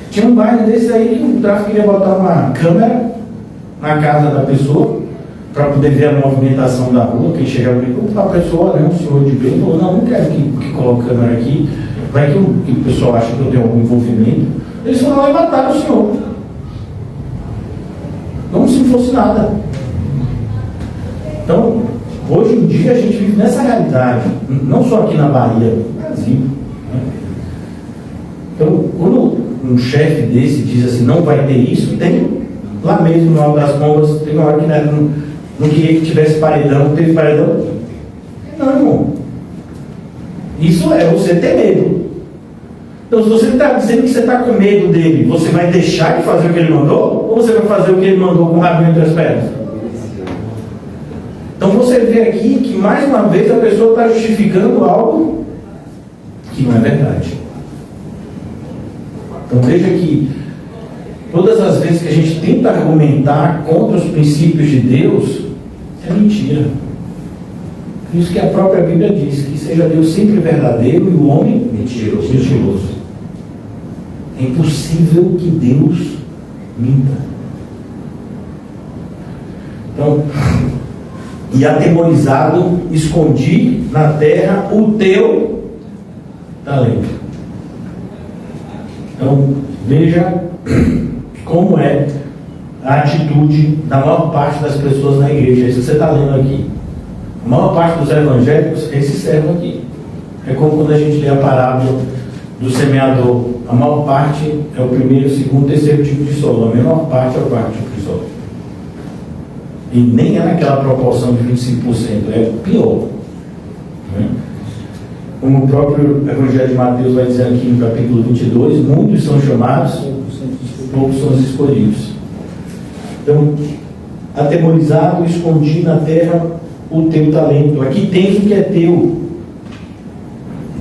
Tinha um bairro desse aí que o tráfico queria botar uma câmera na casa da pessoa para poder ver a movimentação da rua. Quem chegava ali, a pessoa, né, um senhor de bem, falou, não quero que coloque câmera aqui, vai que o pessoal acha que eu tenho algum envolvimento. Eles foram lá e mataram o senhor, como se não fosse nada. Então, hoje em dia a gente vive nessa realidade, não só aqui na Bahia, no Brasil, né? Então, quando um chefe desse diz assim, não vai ter isso, tem lá mesmo no Alto das Pombas, tem uma hora que não queria que tivesse paredão, teve paredão. Não, irmão. Isso é você ter medo. Então, se você está dizendo que você está com medo dele, você vai deixar de fazer o que ele mandou? Ou você vai fazer o que ele mandou com o rabinho entre as pernas? Então, você vê aqui que, mais uma vez, a pessoa está justificando algo que não é verdade. Então, veja que todas as vezes que a gente tenta argumentar contra os princípios de Deus, é mentira. Por isso que a própria Bíblia diz que seja Deus sempre verdadeiro e o homem mentiroso. É impossível que Deus minta. Então, e atemorizado, escondi na terra o teu talento. Então, veja como é a atitude da maior parte das pessoas na igreja. Isso você está lendo aqui. A maior parte dos evangélicos, esses servem aqui. É como quando a gente lê a parábola do semeador. A maior parte é o primeiro, segundo, terceiro tipo de solo. A menor parte é o quarto tipo de solo. E nem é naquela proporção de 25%, é pior. Né? Como o próprio Evangelho de Mateus vai dizer aqui no capítulo 22, muitos são chamados, poucos são os escolhidos. Então, atemorizado, escondi na terra o teu talento. Aqui tens o que é teu.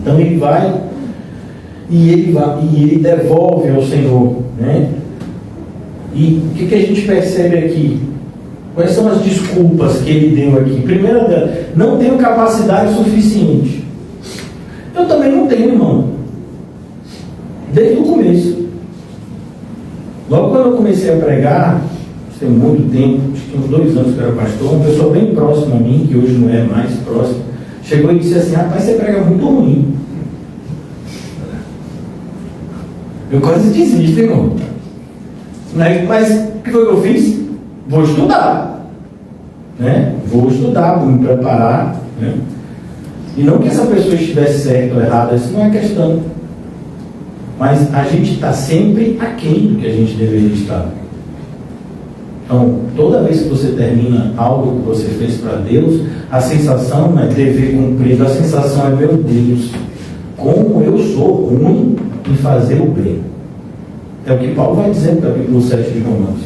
Então ele vai e ele devolve ao Senhor, né? E o que a gente percebe aqui? Quais são as desculpas que ele deu aqui? Primeira delas, não tenho capacidade suficiente. Eu também não tenho, irmão. Desde o começo. Logo quando eu comecei a pregar, tem muito tempo, acho que uns 2 anos que eu era pastor, uma pessoa bem próxima a mim, que hoje não é mais próxima, chegou e disse assim, rapaz, você prega muito ruim. Eu quase desisto, irmão. Mas o que foi que eu fiz? Vou estudar. Né? Vou estudar, vou me preparar. Né? E não que essa pessoa estivesse certa ou errada, isso não é questão. Mas a gente está sempre aquém do que a gente deveria estar. Então, toda vez que você termina algo que você fez para Deus, a sensação não é dever cumprido, a sensação é, meu Deus, como eu sou ruim em fazer o bem. É o que Paulo vai dizer no capítulo 7 de Romanos.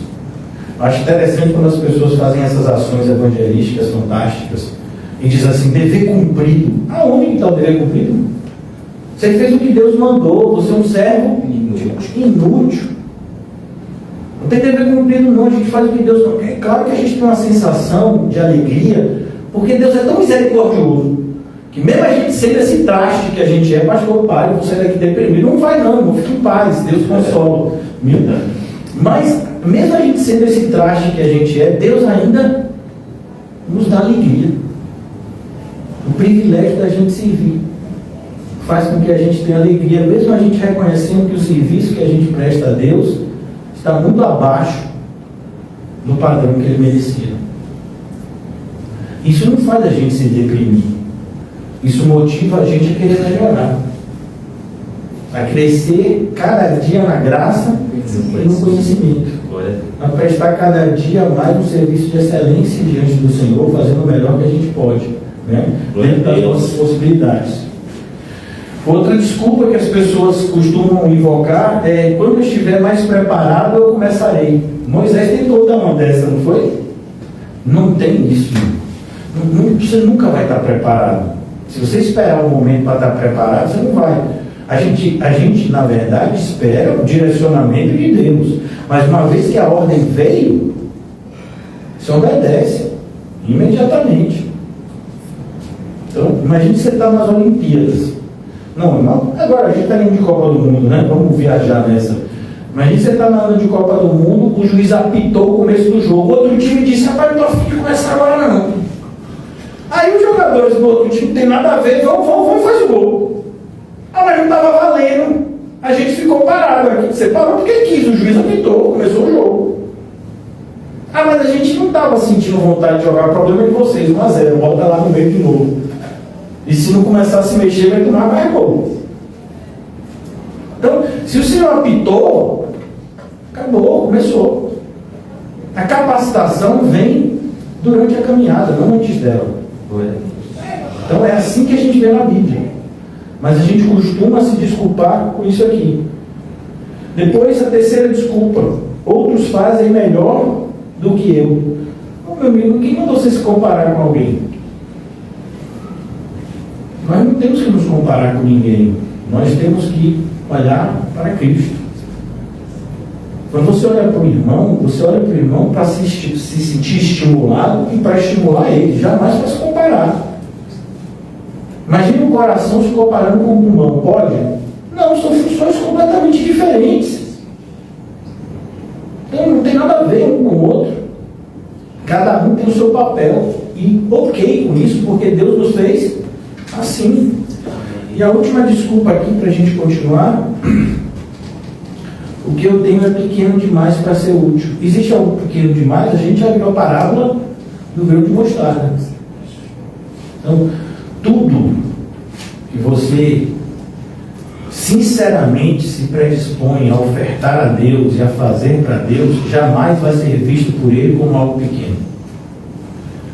Acho interessante quando as pessoas fazem essas ações evangelísticas fantásticas, E diz assim, dever cumprido. Aonde está o dever cumprido? Você fez o que Deus mandou, você é um servo inútil. Não tem dever cumprido não, a gente faz o que Deus não quer. É claro que a gente tem uma sensação de alegria, porque Deus é tão misericordioso, que mesmo a gente sendo esse traste que a gente é, pastor, pai, vou sair daqui deprimido, não vai não, fique em paz, Deus consola. Mas, mesmo a gente sendo esse traste que a gente é, Deus ainda nos dá alegria. O privilégio da gente servir faz com que a gente tenha alegria, mesmo a gente reconhecendo que o serviço que a gente presta a Deus está muito abaixo do padrão que Ele merecia. Isso não faz a gente se deprimir. Isso motiva a gente a querer melhorar, a crescer cada dia na graça e no conhecimento, a prestar cada dia mais um serviço de excelência diante do Senhor, fazendo o melhor que a gente pode, né? Dentro das nossas possibilidades. Outra desculpa que as pessoas costumam invocar é: quando eu estiver mais preparado, eu começarei. Moisés tentou dar uma dessa, não foi? Não tem isso. Você nunca vai estar preparado. Se você esperar um momento para estar preparado, você não vai. A gente, na verdade, espera o direcionamento de Deus. Mas uma vez que a ordem veio, você obedece imediatamente. Então, imagine você estar nas Olimpíadas. Não, agora a gente está indo de Copa do Mundo, né? Vamos viajar nessa. Imagina você está na de Copa do Mundo, o juiz apitou o começo do jogo, o outro time disse: rapaz, não estou a fim de começar agora não. Aí os jogadores do outro time não tem nada a ver, vamos fazer o gol. Mas não estava valendo, a gente ficou parado aqui. Você parou porque quis, o juiz apitou, começou o jogo. Mas a gente não estava sentindo vontade de jogar, o problema é de vocês, 1-0, volta lá no meio de novo. E se não começar a se mexer, vai tomar mais gol. Então, se o Senhor apitou, acabou, começou. A capacitação vem durante a caminhada, não antes dela. Então é assim que a gente vê na Bíblia. Mas a gente costuma se desculpar com isso aqui. Depois, a terceira desculpa: outros fazem melhor do que eu. Meu amigo, quem mandou você se comparar com alguém? Nós não temos que nos comparar com ninguém. Nós temos que olhar para Cristo. Quando você olha para o irmão para se sentir estimulado e para estimular ele, jamais para se comparar. Imagine um coração se comparando com um pulmão. Pode? Não, são funções completamente diferentes. Então não tem nada a ver um com o outro. Cada um tem o seu papel. E ok com isso, porque Deus nos fez assim. E a última desculpa aqui para a gente continuar: o que eu tenho é pequeno demais para ser útil. Existe algo pequeno demais? A gente já viu a parábola do grão de mostarda. Então, tudo que você sinceramente se predispõe a ofertar a Deus e a fazer para Deus, jamais vai ser visto por Ele como algo pequeno.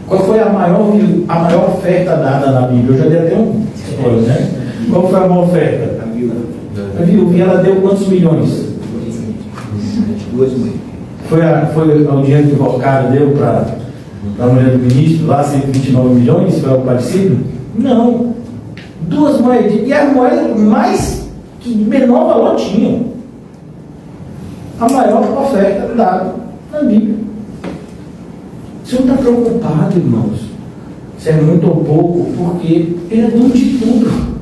Qual foi a maior oferta dada na Bíblia? Eu já dei até um spoiler, né? Qual foi a maior oferta? A viúva. E ela deu quantos milhões? 2 milhões. Foi o dinheiro que o Volcário deu para a mulher do ministro, lá 129 milhões? Foi algo parecido? Não. 2 moedas. E as moedas mais que menor valor tinham. A maior oferta dada na Bíblia. O Senhor está preocupado, irmãos, se é muito ou pouco, porque Ele é dono de tudo.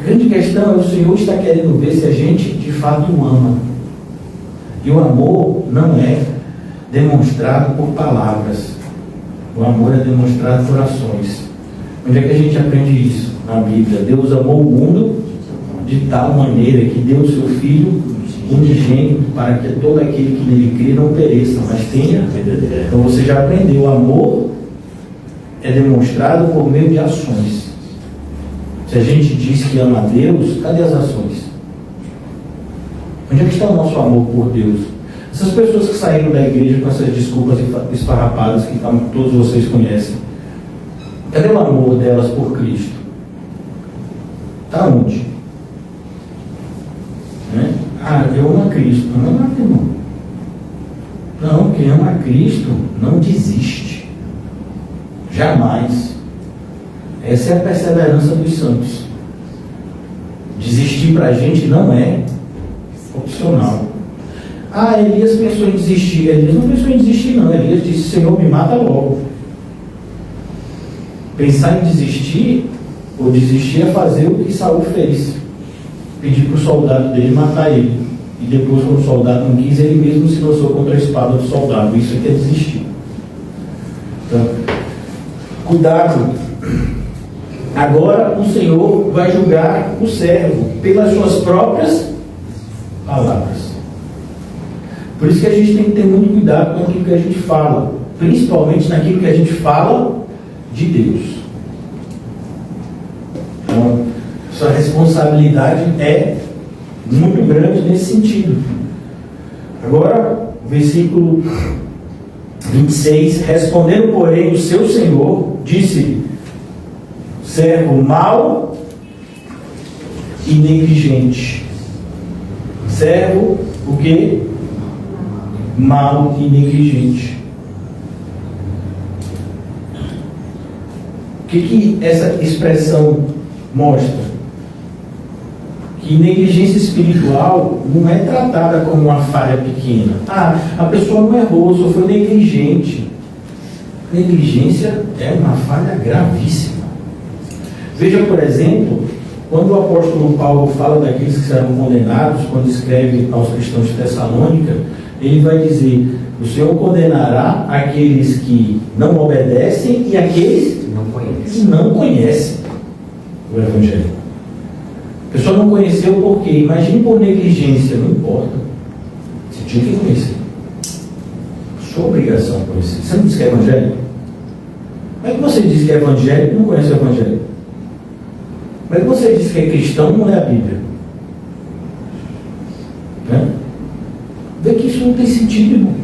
A grande questão é: o Senhor está querendo ver se a gente de fato o ama. E o amor não é demonstrado por palavras. O amor é demonstrado por ações. Onde é que a gente aprende isso? Na Bíblia. Deus amou o mundo de tal maneira que deu o seu Filho unigênito, para que todo aquele que nele crê não pereça, mas tenha vida eterna. Então você já aprendeu: o amor é demonstrado por meio de ações. Se a gente diz que ama a Deus, cadê as ações? Onde é que está o nosso amor por Deus? Essas pessoas que saíram da igreja com essas desculpas esfarrapadas que todos vocês conhecem, cadê o amor delas por Cristo? Está onde? Né? Eu amo a Cristo. Não, irmão. Não, quem ama a Cristo não desiste. Jamais. Essa é a perseverança dos santos. Desistir para a gente não é opcional. Ah, Elias pensou em desistir. Elias não pensou em desistir, não. Elias disse: Senhor, me mata logo. Pensar em desistir, ou desistir, é fazer o que Saul fez: pedir para o soldado dele matar ele. E depois, quando o soldado não quis, ele mesmo se lançou contra a espada do soldado. Isso é desistir. Então, cuidado. Agora o Senhor vai julgar o servo pelas suas próprias palavras. Por isso que a gente tem que ter muito cuidado com aquilo que a gente fala, principalmente naquilo que a gente fala de Deus. Então, sua responsabilidade é muito grande nesse sentido. Agora, versículo 26: respondendo, porém, o seu senhor, disse: servo mau e negligente. Servo, o quê? Mau e negligente. O que essa expressão mostra? Que negligência espiritual não é tratada como uma falha pequena. Ah, a pessoa não errou, só foi negligente. Negligência é uma falha gravíssima. Veja, por exemplo, quando o apóstolo Paulo fala daqueles que serão condenados, quando escreve aos cristãos de Tessalônica, ele vai dizer: o Senhor condenará aqueles que não obedecem e aqueles que não conhecem o Evangelho. A pessoa não conheceu por quê? Imagine por negligência, não importa. Você tinha que conhecer. Sua obrigação é conhecer. Você não diz que é Evangelho? Como é que você diz que é Evangelho e não conhece o Evangelho? Como é que você diz que é cristão e não lê a Bíblia? Né? Vê que isso não tem sentido, irmão.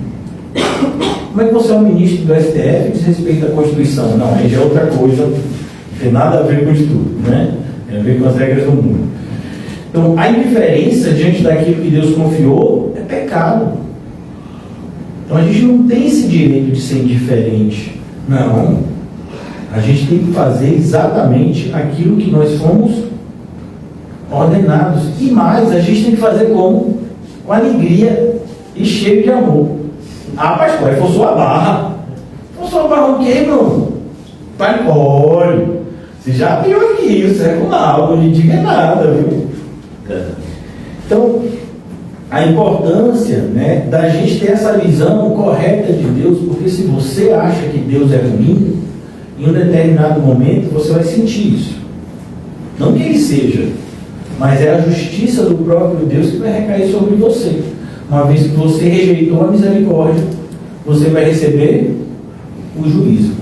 Como é que você é um ministro do STF e desrespeita a Constituição? Não, aí já é outra coisa, não tem nada a ver com isso tudo, né? Tem a ver com as regras do mundo. Então, a indiferença diante daquilo que Deus confiou é pecado. Então, a gente não tem esse direito de ser indiferente. Não. A gente tem que fazer exatamente aquilo que nós fomos ordenados. E mais, a gente tem que fazer como? Com alegria e cheio de amor. Ah, pastor, forçou a barra. Forçou a barra o quê, irmão? Pai, olha, você já viu aqui, o servo mal, não lhe diga nada, viu? Então, a importância, né, da gente ter essa visão correta de Deus, porque se você acha que Deus é ruim, em um determinado momento você vai sentir isso. Não que ele seja, mas é a justiça do próprio Deus que vai recair sobre você. Uma vez que você rejeitou a misericórdia, você vai receber o juízo.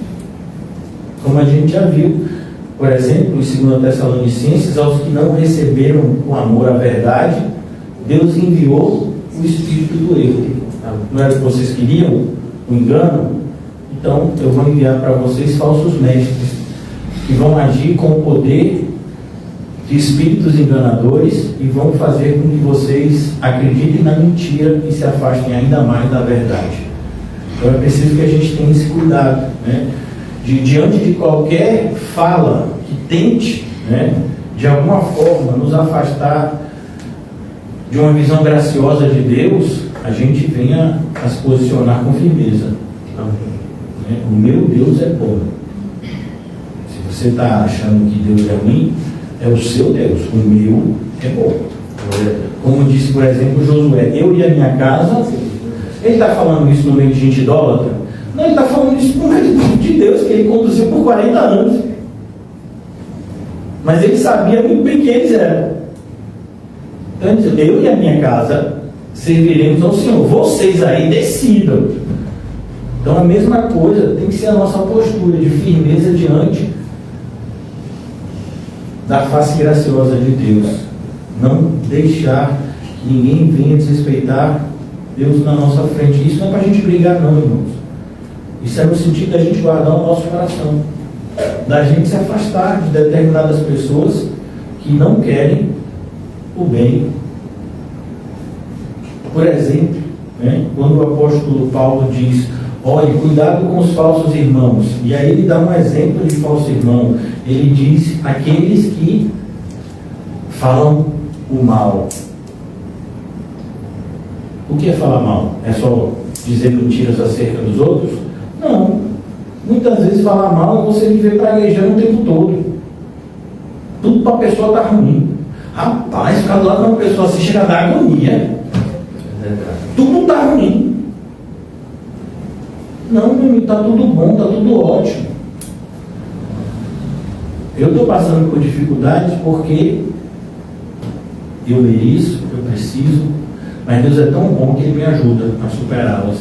Como a gente já viu, por exemplo, em 2 Tessalonicenses, aos que não receberam com amor a verdade, Deus enviou o espírito do erro. Não era o que vocês queriam? O engano? Então eu vou enviar para vocês falsos mestres, que vão agir com o poder de espíritos enganadores e vão fazer com que vocês acreditem na mentira e se afastem ainda mais da verdade. Então é preciso que a gente tenha esse cuidado, né? Diante de qualquer fala que tente, né, de alguma forma nos afastar de uma visão graciosa de Deus, a gente venha a se posicionar com firmeza. O meu Deus é bom. Se você está achando que Deus é ruim, é o seu Deus. O meu é bom. Como disse, por exemplo, Josué: eu e a minha casa. Ele está falando isso no meio de gente idólatra? Não, ele está falando isso por meio de Deus, que ele conduziu por 40 anos. Mas ele sabia muito bem quem eles eram. Então ele disse: eu e a minha casa serviremos ao Senhor. Vocês aí decidam. Então a mesma coisa tem que ser a nossa postura de firmeza diante da face graciosa de Deus. Não deixar que ninguém venha desrespeitar Deus na nossa frente. Isso não é para a gente brigar, não, irmãos. Isso é no sentido da gente guardar o nosso coração, da gente se afastar de determinadas pessoas que não querem o bem. Por exemplo, né, quando o apóstolo Paulo diz: Olhe, cuidado com os falsos irmãos. E aí ele dá um exemplo de falso irmão. Ele diz aqueles que falam o mal. O que é falar mal? É só dizer mentiras acerca dos outros? Não. Muitas vezes falar mal é você viver praguejando o tempo todo. Tudo para a pessoa estar ruim. Rapaz, ficar do lado de uma pessoa assim chega a dar agonia. Tudo está ruim. Não, meu amigo, está tudo bom, está tudo ótimo. Eu estou passando por dificuldades porque eu leio isso, eu preciso, mas Deus é tão bom que Ele me ajuda a superá-las.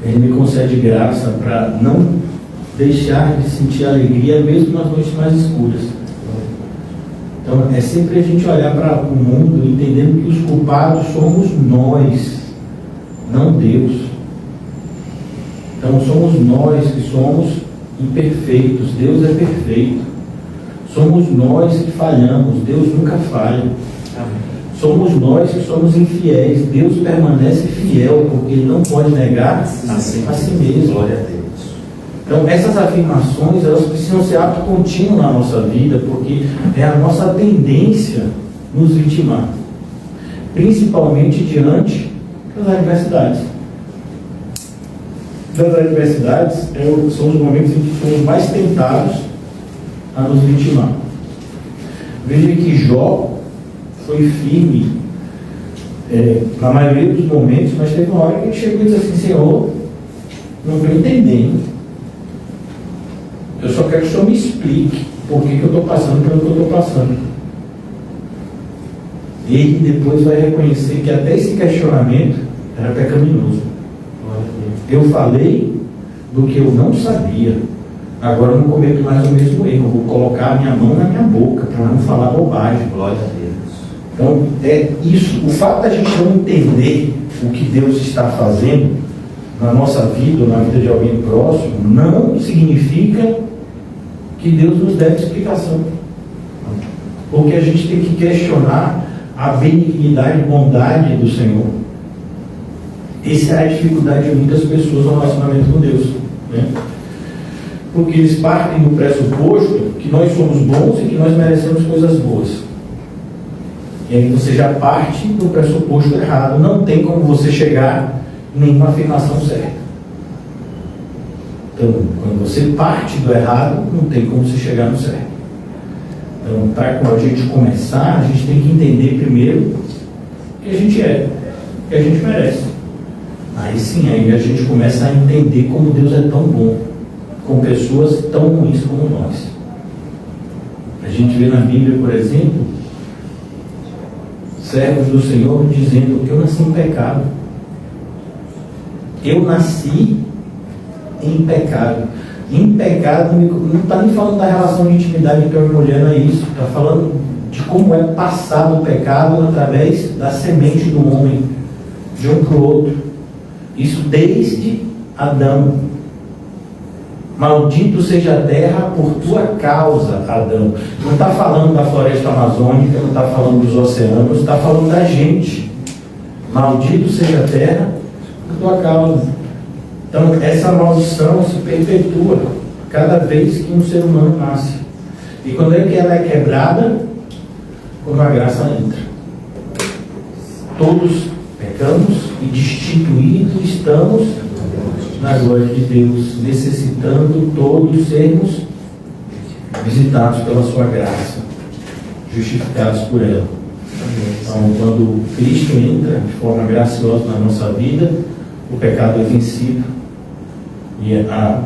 Ele me concede graça para não deixar de sentir alegria mesmo nas noites mais escuras. Então é sempre a gente olhar para o mundo entendendo que os culpados somos nós, não Deus. Então somos nós que somos imperfeitos, Deus é perfeito. Somos nós que falhamos, Deus nunca falha. Somos nós que somos infiéis, Deus permanece fiel, porque Ele não pode negar a si mesmo. Glória a Deus. Então essas afirmações, elas precisam ser ato contínuo na nossa vida, porque é a nossa tendência nos vitimar, principalmente diante das adversidades. Das adversidades são os momentos em que somos mais tentados a nos vitimar. Veja que Jó foi firme na maioria dos momentos, mas teve uma hora que ele chegou e disse assim: Senhor, não estou entendendo. Eu só quero que o Senhor me explique por que eu estou passando pelo que eu estou passando. Ele depois vai reconhecer que até esse questionamento era pecaminoso. Eu falei do que eu não sabia. Agora eu não cometo mais o mesmo erro. Eu vou colocar a minha mão na minha boca para não falar bobagem. Glória a Deus. Então é isso. O fato da gente não entender o que Deus está fazendo na nossa vida ou na vida de alguém próximo não significa que Deus nos deve explicação. Porque a gente tem que questionar a benignidade e bondade do Senhor. Essa é a dificuldade de muitas pessoas no relacionamento com Deus, né? Porque eles partem do pressuposto que nós somos bons e que nós merecemos coisas boas. E aí você já parte do pressuposto errado. Não tem como você chegar em nenhuma afirmação certa. Então, quando você parte do errado, não tem como você chegar no certo. Então, para quando a gente começar, a gente tem que entender primeiro o que a gente é, o que a gente merece. Aí sim, aí a gente começa a entender como Deus é tão bom com pessoas tão ruins como nós. A gente vê na Bíblia, por exemplo, servos do Senhor dizendo que eu nasci em pecado. Eu nasci em pecado. Em pecado, não está nem falando da relação de intimidade entre homem e mulher, não é isso. Está falando de como é passado o pecado através da semente do homem, de um para o outro. Isso desde Adão. Maldito seja a terra por tua causa, Adão. Não está falando da floresta amazônica, não está falando dos oceanos, está falando da gente. Maldito seja a terra por tua causa. Então, essa maldição se perpetua cada vez que um ser humano nasce. E quando é que ela é quebrada? Quando a graça entra. Todos pecamos e destituídos estamos na glória de Deus, necessitando todos sermos visitados pela sua graça, justificados por ela. Então, quando Cristo entra de forma graciosa na nossa vida, o pecado é vencido e a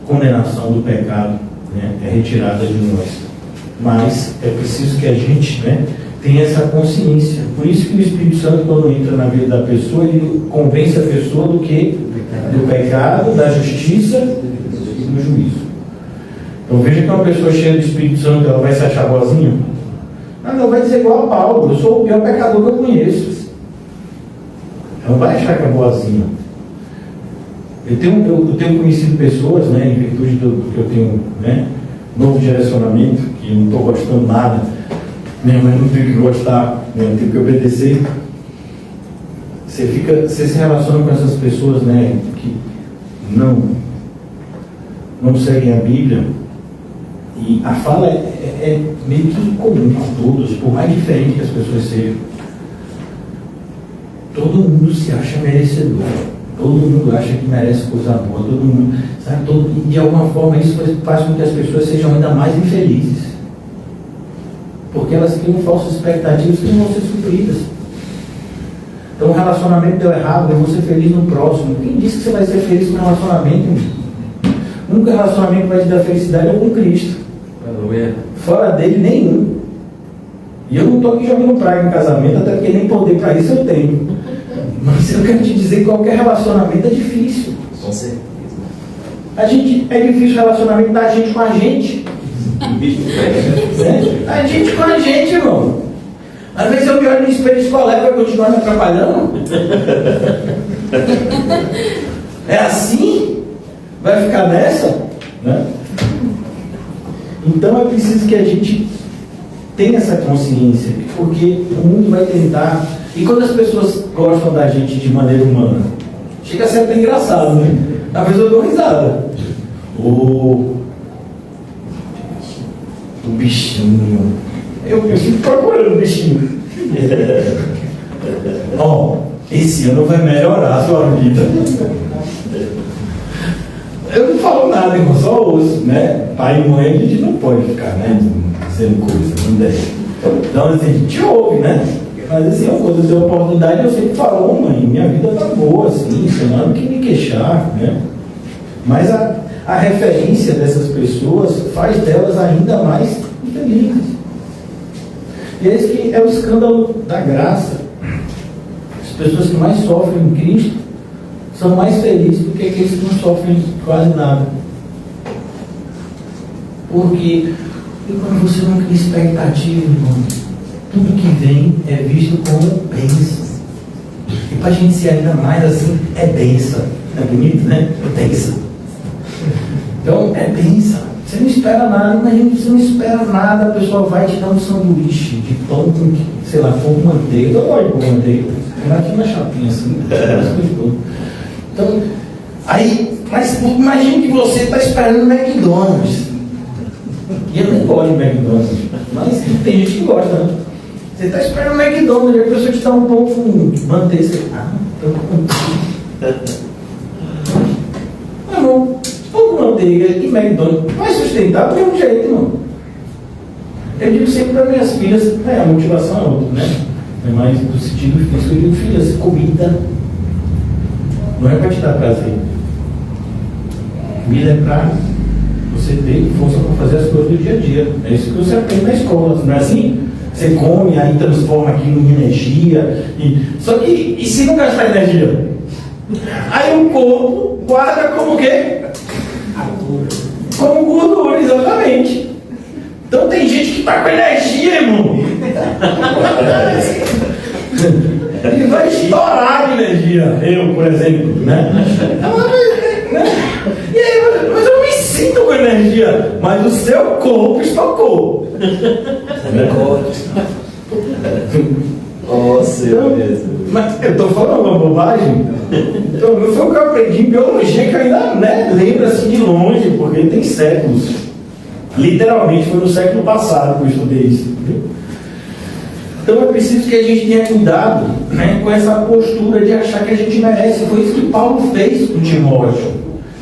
condenação do pecado, né, é retirada de nós. Mas é preciso que a gente, né, tenha essa consciência. Por isso que o Espírito Santo, quando entra na vida da pessoa, ele convence a pessoa do que? Do pecado, da justiça e do juízo. Então veja que uma pessoa cheia do Espírito Santo, ela vai se achar boazinha? Ela vai dizer igual a Paulo: eu sou o pior pecador que eu conheço. Ela não vai achar que é boazinha. Eu tenho conhecido pessoas, né, em virtude do que eu tenho, né, novo direcionamento, que eu não estou gostando nada, né, mas não tenho que gostar, né, tenho que obedecer. Você se relaciona com essas pessoas, né, que não seguem a Bíblia, e a fala é meio que comum a todos, por mais diferente que as pessoas sejam. Todo mundo se acha merecedor, todo mundo acha que merece coisa boa, todo mundo, sabe? E de alguma forma isso faz com que as pessoas sejam ainda mais infelizes, porque elas criam falsas expectativas que não vão ser supridas. Então o relacionamento deu errado, eu vou ser feliz no próximo. Quem disse que você vai ser feliz no relacionamento? Nunca relacionamento vai te dar felicidade é com Cristo. Fora dele, nenhum. E eu não estou aqui jogando praga em casamento, até porque nem poder para isso eu tenho. Mas eu quero te dizer que qualquer relacionamento é difícil. Com certeza. É difícil o relacionamento da gente com a gente. A gente com a gente, irmão. Às vezes eu me olho no espelho e escolher, vai continuar me atrapalhando? É assim? Vai ficar nessa? Né? Então é preciso que a gente tenha essa consciência, porque o mundo vai tentar. E quando as pessoas gostam da gente de maneira humana, chega a ser até engraçado, né? Às vezes eu dou risada. O bichinho. Eu fico procurando o bichinho. Esse ano vai melhorar a sua vida. Eu não falo nada, irmão, só ouço, né? Pai e mãe a gente não pode ficar, né? Dizendo coisa, não deve. Então, assim, a gente ouve, né? Mas assim, quando eu tenho oportunidade, eu sempre falo, mãe, minha vida tá boa, assim, não tem nada que me queixar, né? Mas a referência dessas pessoas faz delas ainda mais infelizes. E esse que é o escândalo da graça. As pessoas que mais sofrem em Cristo são mais felizes do que aqueles que não sofrem quase nada. Porque quando você não cria expectativa, irmão, tudo que vem é visto como bênção. E para a gente ser ainda mais assim, é bênção. É bonito, né? É bênção. Então, é bênção. Você não espera nada, imagina que você não espera nada, a pessoa vai te dar um sanduíche de pão com, sei lá, com manteiga. Eu gosto de pão com manteiga. Vai aqui na chapinha assim. Então, aí, mas imagine que você está esperando o McDonald's. E eu nem gosto de McDonald's, mas tem gente que gosta, né? Você está esperando o McDonald's, a pessoa te dá um pão com manteiga. Você, pão com não, pão com manteiga e McDonald's vai sustentar do mesmo jeito, não. Eu digo sempre para minhas filhas, a motivação é outra, né? É mais no sentido físico. Eu digo, filhas, comida não é para te dar prazer. Comida é para você ter força para fazer as coisas do dia a dia. É isso que você aprende na escola, não é assim? Você come, aí transforma aquilo em energia. Só que, e se não gastar energia? Aí o corpo guarda como o quê? Como gordura, exatamente. Então tem gente que está com energia, irmão. Ele vai estourar de energia. Eu, por exemplo, né? E aí, mas eu me sinto com energia. Mas o seu corpo estocou. Nossa, mas eu estou falando uma bobagem. Então, não foi o que eu aprendi em biologia, que eu ainda lembro assim de longe, porque tem séculos. Literalmente foi no século passado que eu estudei isso. Viu? Então é preciso que a gente tenha cuidado, né, com essa postura de achar que a gente merece. Foi isso que Paulo fez com Timóteo.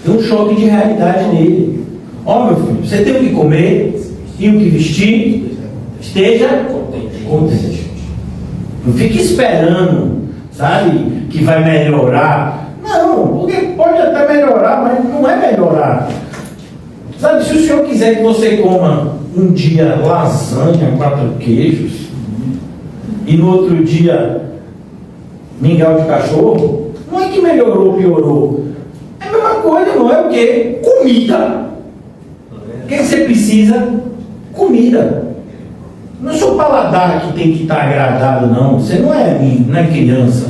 Deu um choque de realidade nele. Meu filho, você tem o que comer e o que vestir, esteja contente. Não fique esperando, sabe, que vai melhorar. Não, porque pode até melhorar, mas não é melhorar. Sabe, se o Senhor quiser que você coma um dia lasanha, 4 queijos, e no outro dia mingau de cachorro, não é que melhorou ou piorou. É a mesma coisa, não é o quê? Comida. O que você precisa? Comida. Não é só o paladar que tem que estar agradado, não. Você não é criança.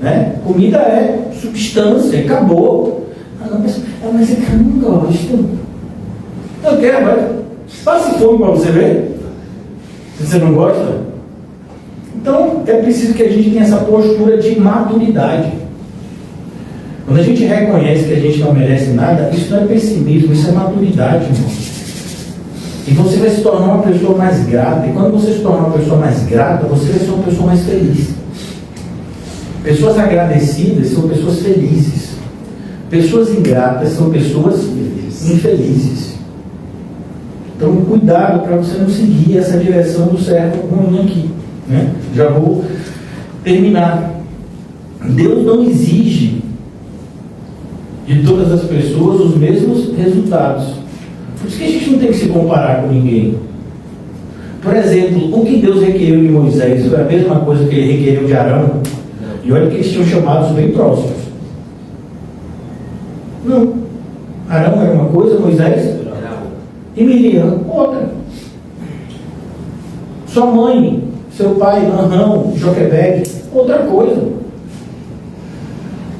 Né? Comida é substância, acabou. Mas é que eu não gosto. Eu quero, mas passe fome para você ver. Se você não gosta. Então, é preciso que a gente tenha essa postura de maturidade. Quando a gente reconhece que a gente não merece nada, isso não é pessimismo, isso é maturidade, irmão. E você vai se tornar uma pessoa mais grata. E quando você se tornar uma pessoa mais grata, você vai ser uma pessoa mais feliz. Pessoas agradecidas são pessoas felizes. Pessoas ingratas são pessoas infelizes. Então, cuidado para você não seguir essa direção do servo ruim aqui, né? Já vou terminar. Deus não exige de todas as pessoas os mesmos resultados. Por isso que a gente não tem que se comparar com ninguém. Por exemplo, o que Deus requeriu de Moisés foi a mesma coisa que ele requeriu de Arão. E olha que eles tinham chamados bem próximos. Não. Arão era uma coisa, Moisés e Miriam outra. Sua mãe, seu pai, Arão, Joquebede, outra coisa.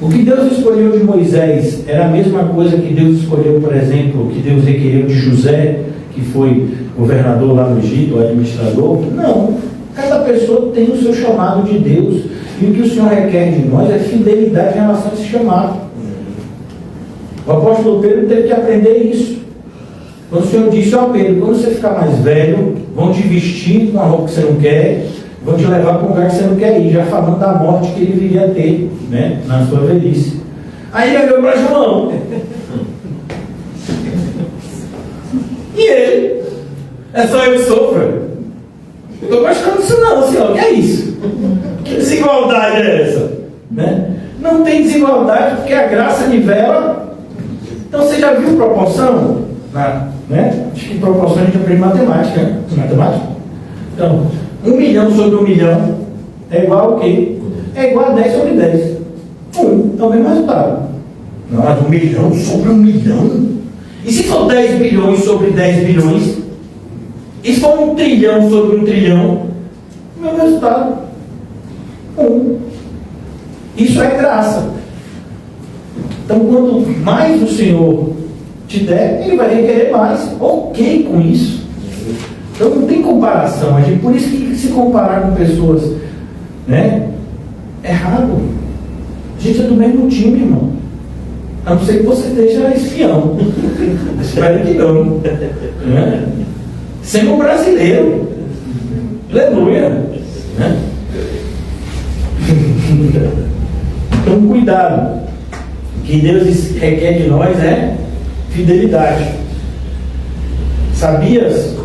O que Deus escolheu de Moisés era a mesma coisa que Deus escolheu, por exemplo, que Deus requeriu de José, que foi governador lá no Egito, administrador. Não. Cada pessoa tem o seu chamado de Deus. E o que o Senhor requer de nós é fidelidade em relação a esse chamado. O apóstolo Pedro teve que aprender isso. Quando o Senhor disse: ó Pedro, quando você ficar mais velho, vão te vestir com a roupa que você não quer, vão te levar para um lugar que você não quer ir, já falando da morte que ele viria ter, né, na sua velhice. Aí ele olhou para João. E ele? É só eu que sofro? Eu estou gostando disso não, senhor. O que é isso? Que desigualdade é essa? Né? Não tem desigualdade porque a graça nivela. Então você já viu proporção? Né? Acho que proporção a gente aprende matemática, né? Matemática? Então, 1 milhão sobre 1 milhão é igual ao quê? É igual a 10 sobre 10. É o mesmo resultado. Não, mas 1 milhão sobre 1 milhão? E se for 10 bilhões sobre 10 bilhões? E se for 1 trilhão sobre 1 trilhão? O mesmo resultado. 1. Isso é graça. Então, quanto mais o Senhor te der, Ele vai requerer mais. Ok com isso. Então, não tem comparação. A gente, por isso que se comparar com pessoas, né, é errado. A gente é do mesmo time, irmão. A não ser que você esteja espião. Espero que não. Né? Sendo um brasileiro. Aleluia. Né? Então, cuidado. O que Deus requer de nós é fidelidade. Sabias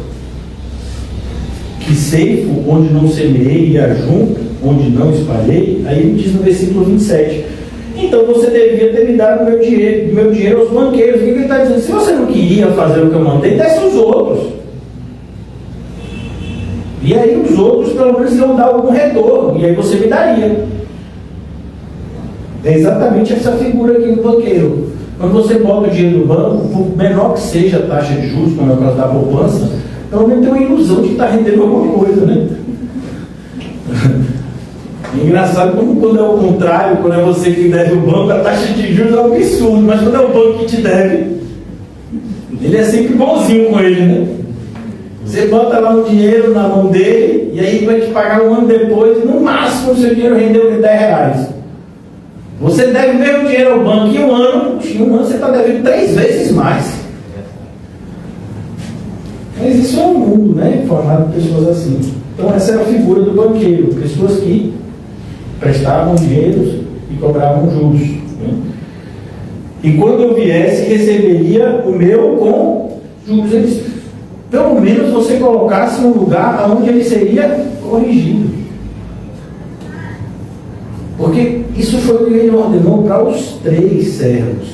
que ceifo onde não semeei e ajunto onde não espalhei? Aí ele diz no versículo 27. Então você devia ter me dado meu dinheiro aos banqueiros. O que ele está dizendo? Se você não queria fazer o que eu mandei, desse aos outros. E aí os outros pelo menos iam dar algum retorno. E aí você me daria. É exatamente essa figura aqui do banqueiro. Quando você bota o dinheiro no banco, por menor que seja a taxa de juros, como é o caso da poupança, pelo menos tem uma ilusão de estar rendendo alguma coisa, né? É engraçado como quando é o contrário, quando é você que deve o banco, a taxa de juros é um absurdo, mas quando é o banco que te deve, ele é sempre bonzinho com ele, né? Você bota lá o dinheiro na mão dele, e aí vai te pagar um ano depois, e no máximo o seu dinheiro rendeu R$10. Você deve o mesmo dinheiro ao banco em um ano você está devendo 3 vezes mais. Mas isso é um mundo, né? Formado por pessoas assim. Então essa é a figura do banqueiro. Pessoas que prestavam dinheiro e cobravam juros. Né? E quando eu viesse, receberia o meu com juros. Eles, pelo menos você colocasse um lugar onde ele seria corrigido. Porque isso foi o que ele ordenou para os 3 servos.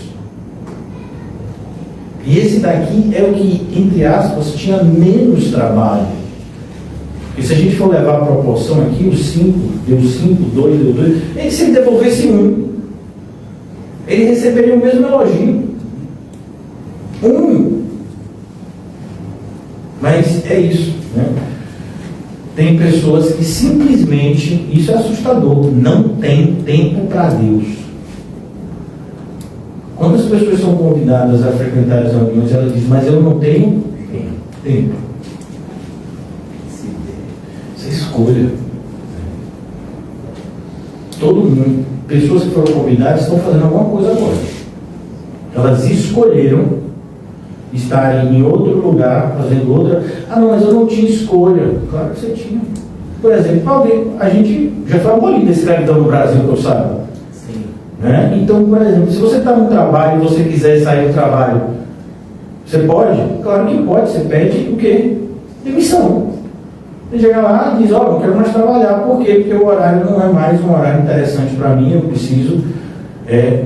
E esse daqui é o que, entre aspas, tinha menos trabalho. Porque se a gente for levar a proporção aqui, os 5, deu 5, 2, deu 2, ele se ele devolvesse 1, ele receberia o mesmo elogio. 1. Mas é isso, né? Tem pessoas que simplesmente, isso é assustador, não tem tempo para Deus. Quando as pessoas são convidadas a frequentar as reuniões, elas dizem, mas eu não tenho tempo. Isso é escolha. todo mundo, pessoas que foram convidadas estão fazendo alguma coisa agora. Elas escolheram estarem em outro lugar, fazendo outra. Ah, não, mas eu não tinha escolha. Claro que você tinha. Por exemplo, a gente já foi abolida a escravidão no Brasil, que eu saiba. Sim. Né? Então, por exemplo, se você está no trabalho e você quiser sair do trabalho, você pode? Claro que pode. Você pede o quê? Demissão. Você chega lá e diz, ó, não quero mais trabalhar. Por quê? Porque o horário não é mais um horário interessante para mim. Eu preciso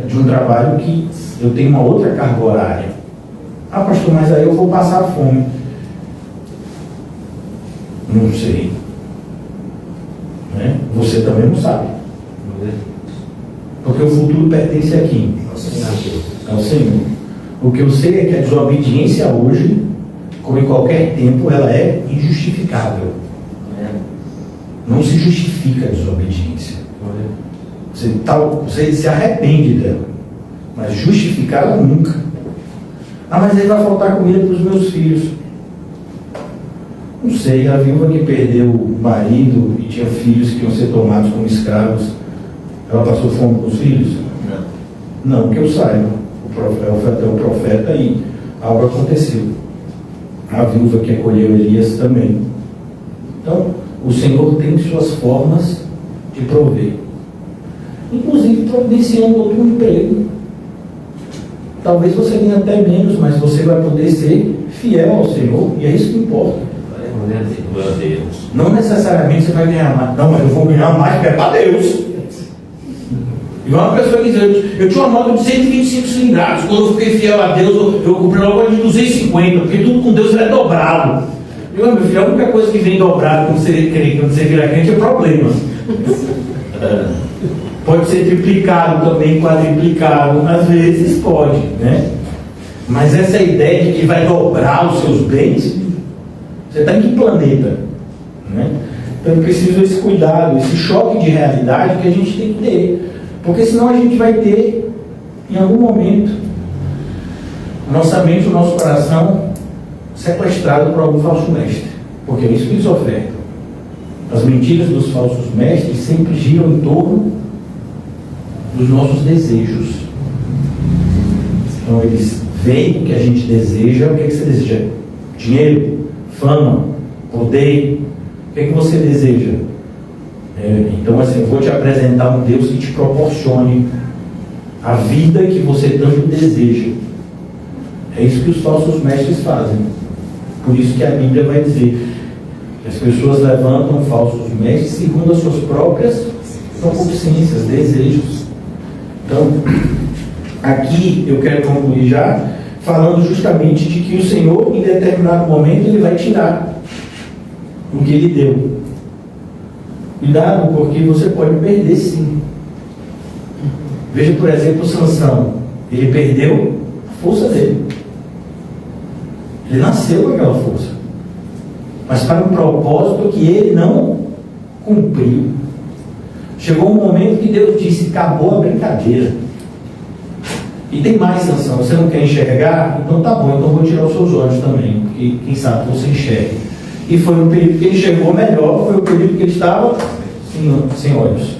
de um trabalho que eu tenho uma outra carga horária. Ah, pastor, mas aí eu vou passar fome. Não sei. Né? Você também não sabe. Porque o futuro pertence a quem? Ao Senhor. O que eu sei é que a desobediência hoje, como em qualquer tempo, ela é injustificável. Não se justifica a desobediência. Você se arrepende dela, mas justificá-la nunca. Ah, mas aí vai faltar comida para os meus filhos. Não sei, a viúva que perdeu o marido e tinha filhos que iam ser tomados como escravos, ela passou fome com os filhos? Não, que eu saiba. O profeta e algo aconteceu. A viúva que acolheu Elias também. Então, o Senhor tem suas formas de prover. Inclusive providenciando outro emprego. Talvez você ganhe até menos, mas você vai poder ser fiel ao Senhor, e é isso que importa. Não necessariamente você vai ganhar mais. Não, mas eu vou ganhar mais porque é para Deus. Igual uma pessoa que diz, eu tinha uma nota de 125 cilindrados, quando eu fiquei fiel a Deus, eu comprei uma de 250, porque tudo com Deus é dobrado. Eu, meu filho, a única coisa que vem dobrado quando você vira crente é problema. Pode ser triplicado também, quadriplicado, às vezes pode, né? Mas essa ideia de que vai dobrar os seus bens, você está em que planeta? Né? Então é preciso esse cuidado, esse choque de realidade que a gente tem que ter. Porque senão a gente vai ter, em algum momento, a nossa mente, o nosso coração sequestrado por algum falso mestre. Porque é isso que eles ofertam. As mentiras dos falsos mestres sempre giram em torno dos nossos desejos. Então eles veem o que a gente deseja. O que é que você deseja? Dinheiro, fama, poder. O que é que você deseja? Então assim, eu vou te apresentar um Deus que te proporcione a vida que você tanto deseja. É isso que os falsos mestres fazem. Por isso que a Bíblia vai dizer que as pessoas levantam falsos mestres segundo as suas próprias concupiscências, desejos. Então, aqui eu quero concluir já falando justamente de que o Senhor, em determinado momento, Ele vai tirar o que Ele deu. Cuidado, porque você pode perder sim. Veja, por exemplo, Sansão. Ele perdeu a força dele. Ele nasceu com aquela força. Mas para um propósito que ele não cumpriu. Chegou um momento que Deus disse, acabou a brincadeira. E tem mais, Sansão. Você não quer enxergar? Então tá bom, então vou tirar os seus olhos também. Porque quem sabe você enxerga. E foi um período que ele chegou melhor, foi o período que ele estava sem olhos.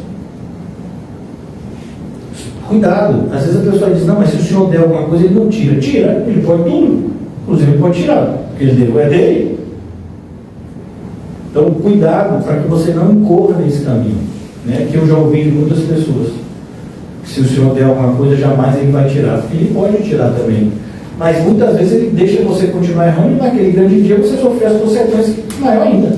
Cuidado, às vezes a pessoa diz, não, mas se o Senhor der alguma coisa, Ele não tira. Tira, Ele pode tudo. Inclusive Ele pode tirar, porque Ele deu, é dele. Então cuidado para que você não incorra nesse caminho, né? Que eu já ouvi de muitas pessoas. Se o Senhor der alguma coisa, jamais Ele vai tirar. Porque Ele pode tirar também. Mas muitas vezes Ele deixa você continuar errando e naquele grande dia você sofrer as consequências maior ainda.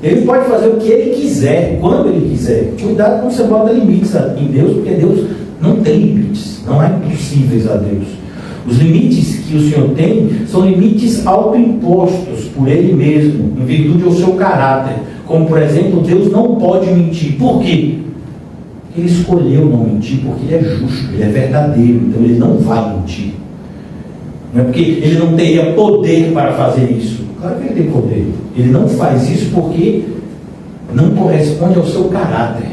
Ele pode fazer o que Ele quiser, quando Ele quiser. Cuidado quando você bota limites em Deus, porque Deus não tem limites. Não há impossíveis a Deus. Os limites que o Senhor tem são limites autoimpostos por Ele mesmo, em virtude do seu caráter. Como, por exemplo, Deus não pode mentir. Por quê? Ele escolheu não mentir porque Ele é justo, Ele é verdadeiro, então Ele não vai mentir. Não é porque Ele não teria poder para fazer isso. Claro que Ele tem poder. Ele não faz isso porque não corresponde ao seu caráter.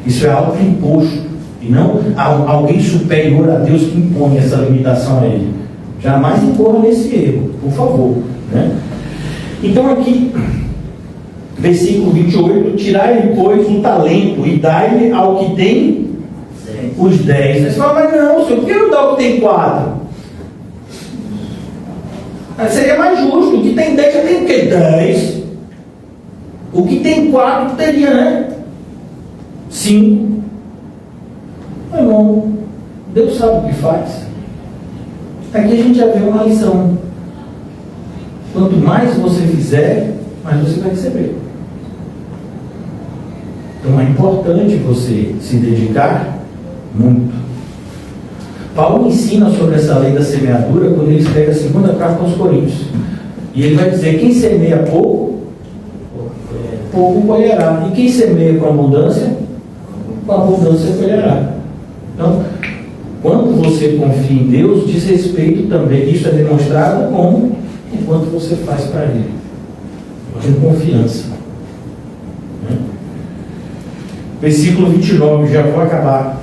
Isso é autoimposto. E não alguém superior a Deus que impõe essa limitação a Ele. Jamais incorra nesse erro, por favor. Né? Então aqui, Versículo 28, tirai-lhe, pois, o talento e dai-lhe ao que tem os 10. Você fala, mas não, senhor, por que não dá o que tem 4? Seria mais justo, o que tem 10 já tem o quê? 10. O que tem 4 teria, né? 5. Meu irmão, Deus sabe o que faz. Aqui a gente já vê uma lição. Quanto mais você fizer, mais você vai receber. Então é importante você se dedicar muito. Paulo ensina sobre essa lei da semeadura quando ele escreve a segunda carta aos Coríntios. E ele vai dizer, quem semeia pouco, pouco colherá. E quem semeia com abundância colherá. Então, quando você confia em Deus, diz respeito também, isso é demonstrado como o quanto você faz para Ele. Com confiança. Versículo 29, já vou acabar.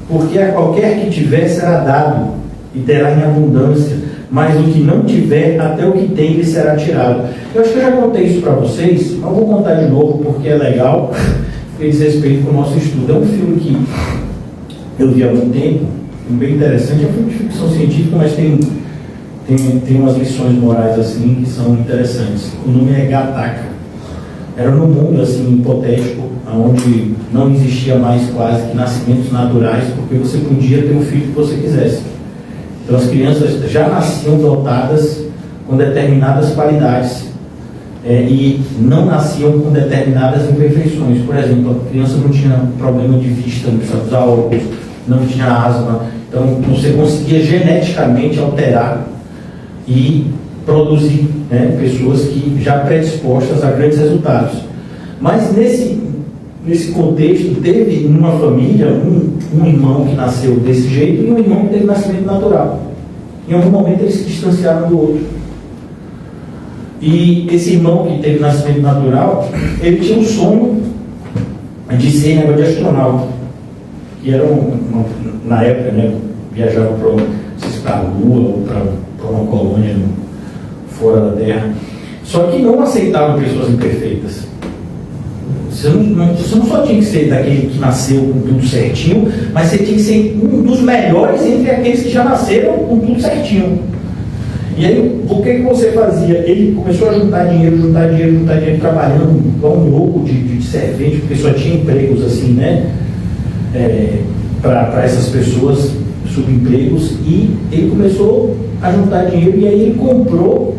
Porque a qualquer que tiver será dado, e terá em abundância, mas o que não tiver, até o que tem lhe será tirado. Eu acho que eu já contei isso para vocês, mas vou contar de novo porque é legal, porque diz respeito com o nosso estudo. É um filme que eu vi há muito tempo, bem interessante, é um filme de ficção científica, mas tem umas lições morais assim que são interessantes. O nome é Gattaca. Era num mundo assim hipotético, onde não existia mais quase que nascimentos naturais, porque você podia ter o filho que você quisesse. Então as crianças já nasciam dotadas com determinadas qualidades e não nasciam com determinadas imperfeições. Por exemplo, a criança não tinha problema de vista, não precisava usar óculos, não tinha asma. Então você conseguia geneticamente alterar e produzir pessoas que já predispostas a grandes resultados. Mas nesse contexto, teve numa família um irmão que nasceu desse jeito e um irmão que teve nascimento natural. Em algum momento eles se distanciaram do outro. E esse irmão que teve nascimento natural, ele tinha um sonho de ser negócio de astronauta. Que era na época, viajava para a Lua ou para uma colônia fora da Terra. Só que não aceitavam pessoas imperfeitas. Você não só tinha que ser daquele que nasceu com tudo certinho, mas você tinha que ser um dos melhores entre aqueles que já nasceram com tudo certinho. E aí, o que você fazia? Ele começou a juntar dinheiro, trabalhando igual um louco de servente, porque só tinha empregos assim, para essas pessoas, subempregos, e ele começou a juntar dinheiro, e aí ele comprou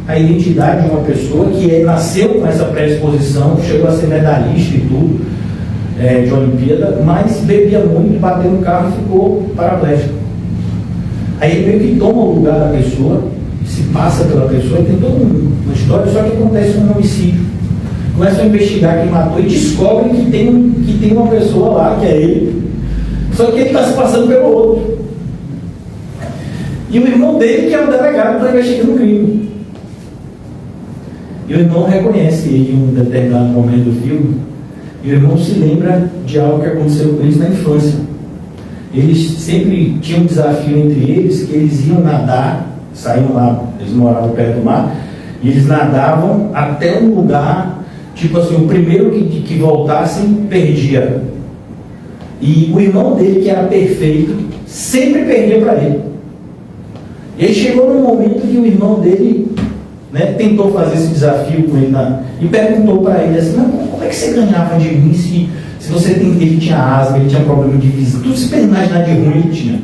a identidade de uma pessoa que nasceu com essa predisposição, chegou a ser medalhista e tudo, de Olimpíada, mas bebia muito, bateu no carro e ficou paraplégico. Aí ele meio que toma o lugar da pessoa, se passa pela pessoa, tem toda uma história, só que acontece um homicídio. Começam a investigar quem matou e descobrem que tem uma pessoa lá, que é ele, só que ele está se passando pelo outro. E o irmão dele, que é o delegado, está investigando o crime. E o irmão reconhece ele em um determinado momento do filme, e o irmão se lembra de algo que aconteceu com eles na infância. Eles sempre tinham um desafio entre eles, que eles iam nadar, saíam lá, eles moravam perto do mar, e eles nadavam até um lugar, tipo assim, o primeiro que voltassem, perdia. E o irmão dele, que era perfeito, sempre perdia para ele. E aí chegou num momento que o irmão dele tentou fazer esse desafio com ele e perguntou para ele assim, mas como é que você ganhava de mim se ele tinha asma, ele tinha problema de visão, tudo se imaginar de ruim ele tinha.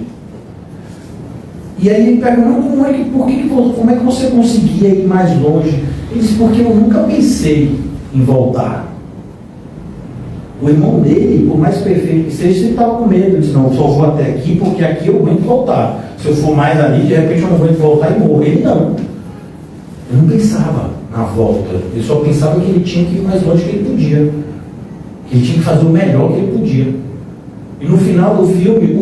E aí ele perguntou, como é que você conseguia ir mais longe? Ele disse, porque eu nunca pensei em voltar. O irmão dele, por mais perfeito que seja, ele estava com medo. Ele disse, não, eu só vou até aqui porque aqui eu aguento voltar. Se eu for mais ali, de repente eu não aguento voltar e morro. Ele não. Ele não pensava na volta. Ele só pensava que ele tinha que ir mais longe que ele podia. Que ele tinha que fazer o melhor que ele podia. E no final do filme,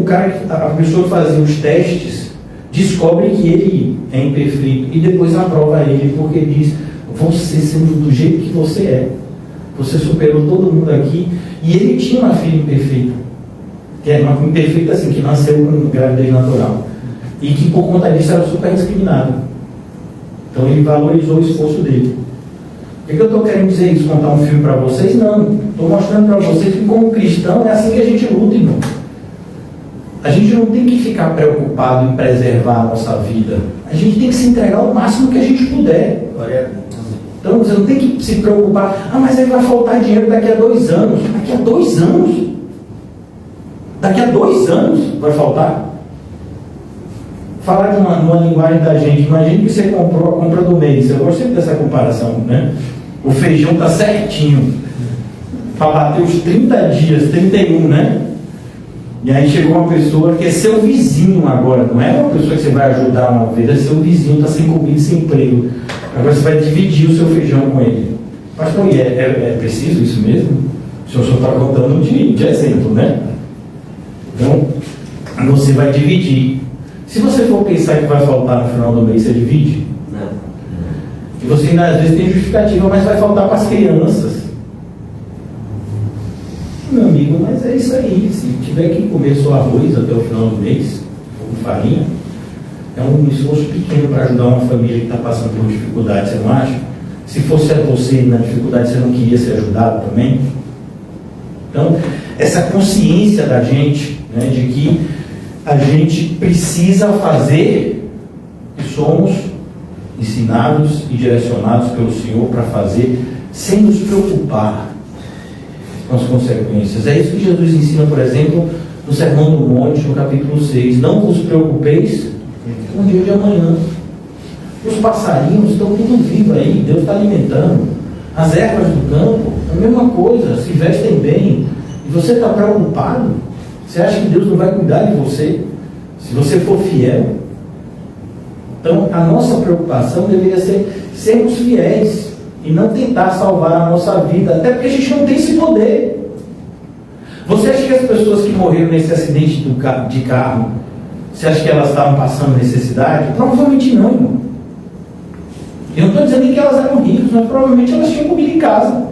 a pessoa que fazia os testes descobre que ele é imperfeito e depois aprova ele, porque diz, você sendo do jeito que você é, você superou todo mundo aqui. E ele tinha uma filha imperfeita, que é uma imperfeita assim, que nasceu com gravidez natural e que por conta disso era super discriminada. Então ele valorizou o esforço dele. O que eu estou querendo dizer isso? Contar um filme para vocês? Não. Estou mostrando para vocês que, como cristão, é assim que a gente luta, irmão. A gente não tem que ficar preocupado em preservar a nossa vida. A gente tem que se entregar o máximo que a gente puder. Então você não tem que se preocupar. Mas aí vai faltar dinheiro daqui a 2 anos. Daqui a 2 anos? Daqui a 2 anos vai faltar? Falar de uma linguagem da gente. Imagine que você comprou a compra do mês. Eu gosto sempre dessa comparação, né? O feijão está certinho para bater os 30 dias, 31, né? E aí chegou uma pessoa que é seu vizinho agora, não é uma pessoa que você vai ajudar uma vez, é seu vizinho, está sem comida, sem emprego. Agora você vai dividir o seu feijão com ele. Pastor, é preciso isso mesmo? O senhor só está contando de exemplo, né? Então, você vai dividir. Se você for pensar que vai faltar no final do mês, você divide? Não. E você ainda às vezes tem justificativa, mas vai faltar para as crianças. Meu amigo, mas é isso aí. Se tiver que comer só arroz até o final do mês, com farinha, é um esforço pequeno para ajudar uma família que está passando por dificuldade, você não acha? Se fosse você na dificuldade, você não queria ser ajudado também? Então, essa consciência da gente, né, de que a gente precisa fazer, e somos ensinados e direcionados pelo Senhor para fazer, sem nos preocupar com as consequências. É isso que Jesus ensina, por exemplo, no Sermão do Monte, no capítulo 6. Não vos preocupeis com o dia de amanhã. Os passarinhos estão tudo vivo aí, Deus está alimentando. As ervas do campo, a mesma coisa, se vestem bem. E você está preocupado? Você acha que Deus não vai cuidar de você? Se você for fiel? Então, a nossa preocupação deveria ser sermos fiéis e não tentar salvar a nossa vida, até porque a gente não tem esse poder. Você acha que as pessoas que morreram nesse acidente de carro, você acha que elas estavam passando necessidade? Provavelmente não, irmão. Eu não estou dizendo nem que elas eram ricas, mas provavelmente elas tinham comida em casa.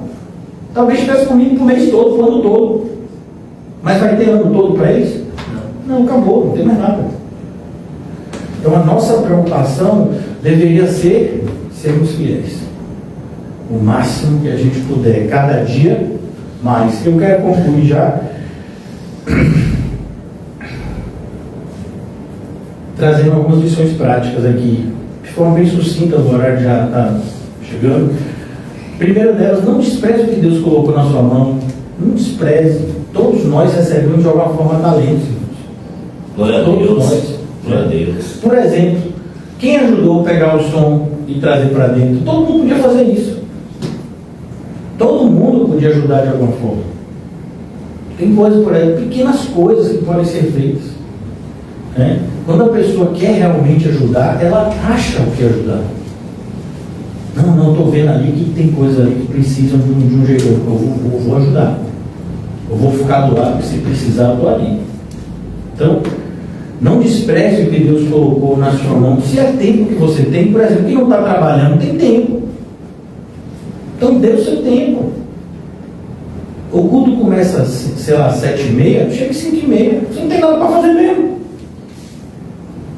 Talvez tivesse comida para o mês todo, para o ano todo. Mas vai ter ano todo para eles? Não, acabou, não tem mais nada. Então a nossa preocupação deveria ser sermos fiéis. O máximo que a gente puder, cada dia mais. Eu quero concluir já trazendo algumas lições práticas aqui, de forma bem sucinta, o horário já está chegando. Primeira delas, não despreze o que Deus colocou na sua mão. Não despreze. Todos nós recebemos de alguma forma talentos. Glória a Todos Deus. nós. Glória a Deus. Por exemplo, quem ajudou a pegar o som e trazer para dentro? Todo mundo podia fazer isso. Todo mundo podia ajudar de alguma forma. Tem coisas por aí, pequenas coisas que podem ser feitas. Né? Quando a pessoa quer realmente ajudar, ela acha o que ajudar. Não, estou vendo ali que tem coisas ali que precisam de um jeito. Eu vou ajudar. Eu vou ficar do lado, se precisar, eu estou ali. Então, não despreze o que Deus colocou na sua mão. Se é tempo que você tem, por exemplo, quem não está trabalhando tem tempo. Então dê o seu tempo. O culto começa, sei lá, 7h30, chega às 5h30. Você não tem nada para fazer mesmo.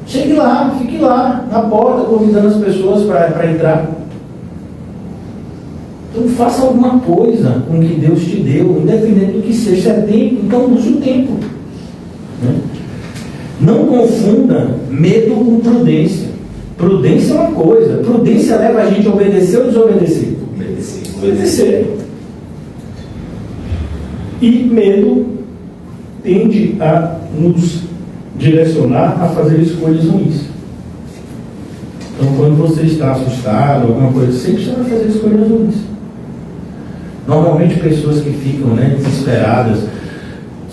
Chegue lá, fique lá, na porta, convidando as pessoas para entrar. Então faça alguma coisa com o que Deus te deu, independente do que seja. Se é tempo, então use o tempo. Né? Não confunda medo com prudência. Prudência é uma coisa. Prudência leva a gente a obedecer ou desobedecer? Obedecer. E medo tende a nos direcionar a fazer escolhas ruins. Então, quando você está assustado, alguma coisa, sempre você vai fazer escolhas ruins. Normalmente, pessoas que ficam desesperadas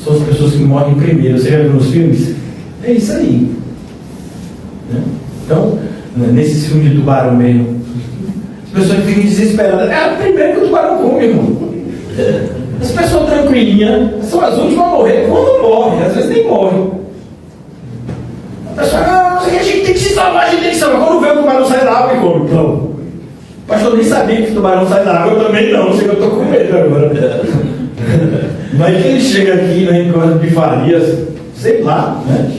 são as pessoas que morrem primeiro. Você já viu nos filmes? É isso aí. Né? Então, nesses filmes de tubarão mesmo, as pessoas ficam desesperadas. É o primeiro que o tubarão come, irmão. As pessoas tranquilinhas são as últimas a morrer. Quando morre, às vezes nem morre. A pessoa, não, a gente tem que se salvar, a gente tem que se salvar. Quando vê o tubarão sai da água e come. Não. O pastor nem sabia que o tubarão sai da água, eu também não. Sei que eu estou com medo agora. Mas que ele chega aqui, em coisa de farias, sei lá, né?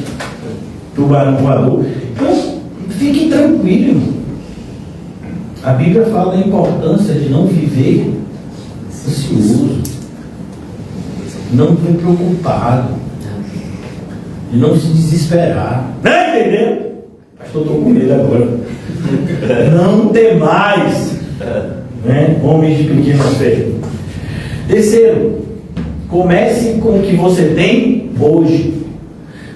Tubarão voador. Então, fique tranquilo, irmão. A Bíblia fala da importância de não viver ansioso, não viver preocupado, de não se desesperar. Não entendeu? Pastor, estou com medo agora. Não temais, né? Homens de pequena fé. Terceiro, comece com o que você tem hoje.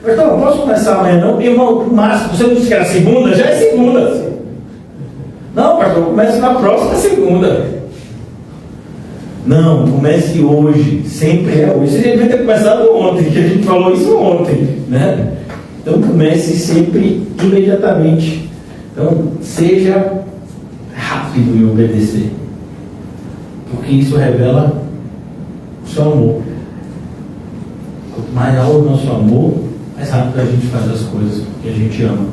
Pastor, não posso começar amanhã não? Irmão, Márcio, você não disse que era segunda? Já é segunda. Não, pastor, comece na próxima segunda. Não, comece hoje. Sempre é hoje. Você devia ter começado ontem, que a gente falou isso ontem, né? Então comece sempre, imediatamente. Então seja rápido em obedecer, porque isso revela o seu amor. Quanto maior o nosso amor, mais rápido a gente faz as coisas que a gente ama.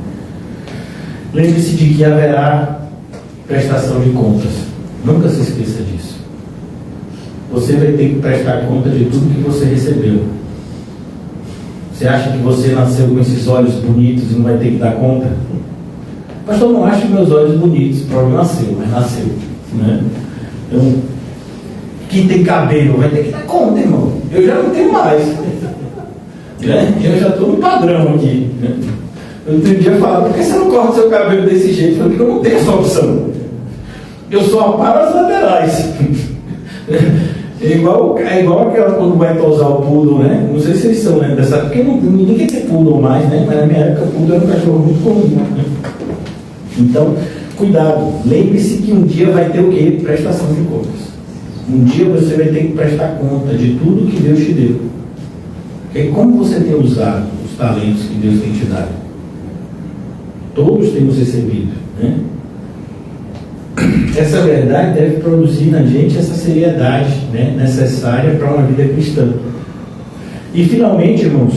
Lembre-se de que haverá prestação de contas. Nunca se esqueça disso. Você vai ter que prestar conta de tudo que você recebeu. Você acha que você nasceu com esses olhos bonitos e não vai ter que dar conta? Pastor, eu não acho meus olhos bonitos. O problema nasceu, mas nasceu, né? Então, quem tem cabelo vai ter que dar conta, irmão. Eu já não tenho mais, né? Eu já estou no padrão aqui, né? Outro dia eu falava, por que você não corta seu cabelo desse jeito? Eu falei, porque eu não tenho essa opção. Eu só aparo as laterais. É igual aquela quando vai tosar o poodle, né? Não sei se eles são, né? Porque ninguém tem poodle mais, né? Mas na minha época, poodle era um cachorro muito comum, né? Então, cuidado. Lembre-se que um dia vai ter o quê? Prestação de contas. Um dia você vai ter que prestar conta de tudo que Deus te deu. Porque como você tem usado os talentos que Deus tem te dado? Todos temos recebido, né? Essa verdade deve produzir na gente essa seriedade, né, necessária para uma vida cristã. E finalmente, irmãos,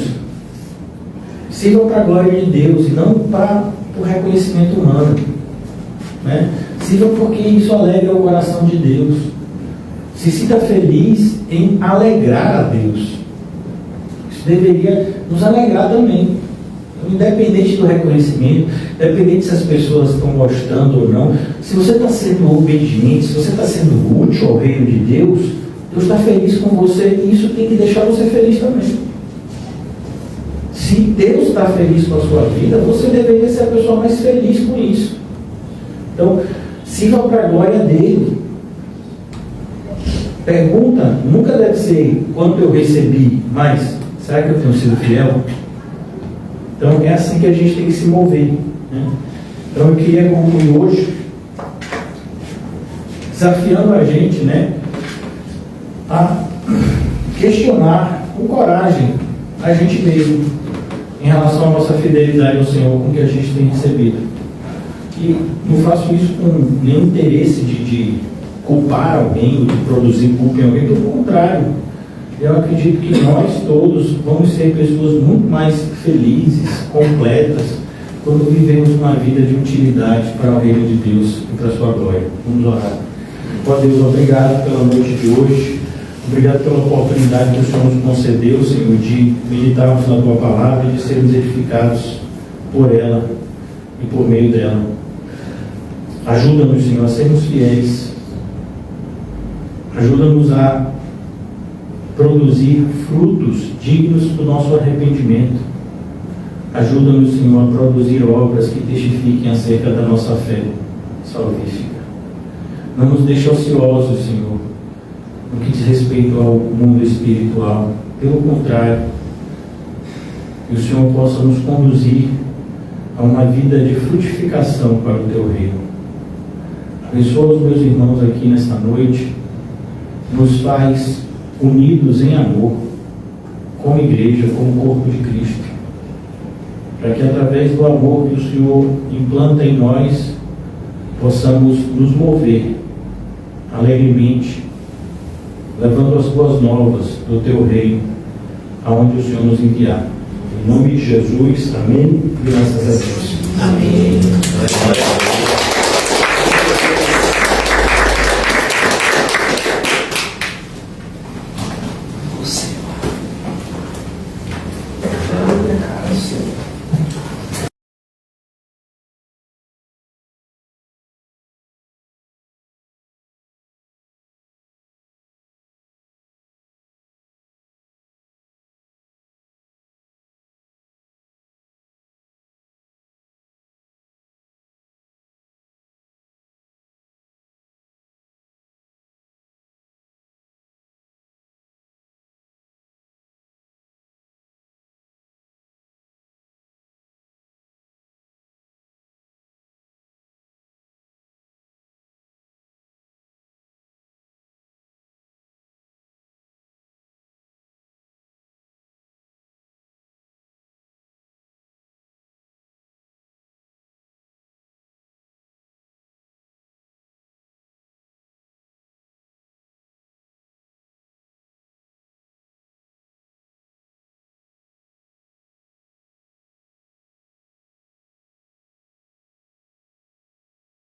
sirvam para a glória de Deus e não para o reconhecimento humano, né? Sirva porque isso alegra o coração de Deus. Se sinta feliz em alegrar a Deus. Isso deveria nos alegrar também. Independente do reconhecimento, independente se as pessoas estão gostando ou não, se você está sendo obediente, se você está sendo útil ao reino de Deus, Deus está feliz com você e isso tem que deixar você feliz também. Se Deus está feliz com a sua vida, você deveria ser a pessoa mais feliz com isso. Então, sirva para a glória dele. Pergunta nunca deve ser quanto eu recebi, mas será que eu tenho sido fiel? Então é assim que a gente tem que se mover, né? Então eu queria concluir hoje desafiando a gente, né, a questionar com coragem a gente mesmo em relação à nossa fidelidade ao Senhor com o que a gente tem recebido. E não faço isso com nenhum interesse de culpar alguém ou de produzir culpa em alguém, pelo contrário. Eu acredito que nós todos vamos ser pessoas muito mais felizes, completas, quando vivemos uma vida de utilidade para o reino de Deus e para a sua glória. Vamos orar. Ó Deus, obrigado pela noite de hoje. Obrigado pela oportunidade que o Senhor nos concedeu, Senhor, de meditarmos na Tua palavra e de sermos edificados por ela e por meio dela. Ajuda-nos, Senhor, a sermos fiéis. Ajuda-nos a produzir frutos dignos do nosso arrependimento. Ajuda-nos, Senhor, a produzir obras que testifiquem acerca da nossa fé salvífica. Não nos deixe ociosos, Senhor, no que diz respeito ao mundo espiritual. Pelo contrário, que o Senhor possa nos conduzir a uma vida de frutificação para o Teu reino. Abençoa os meus irmãos aqui nesta noite. Nos faz unidos em amor, como igreja, como corpo de Cristo, para que através do amor que o Senhor implanta em nós, possamos nos mover alegremente, levando as boas novas do Teu reino, aonde o Senhor nos enviar. Em nome de Jesus, amém. Graças a Deus. Amém.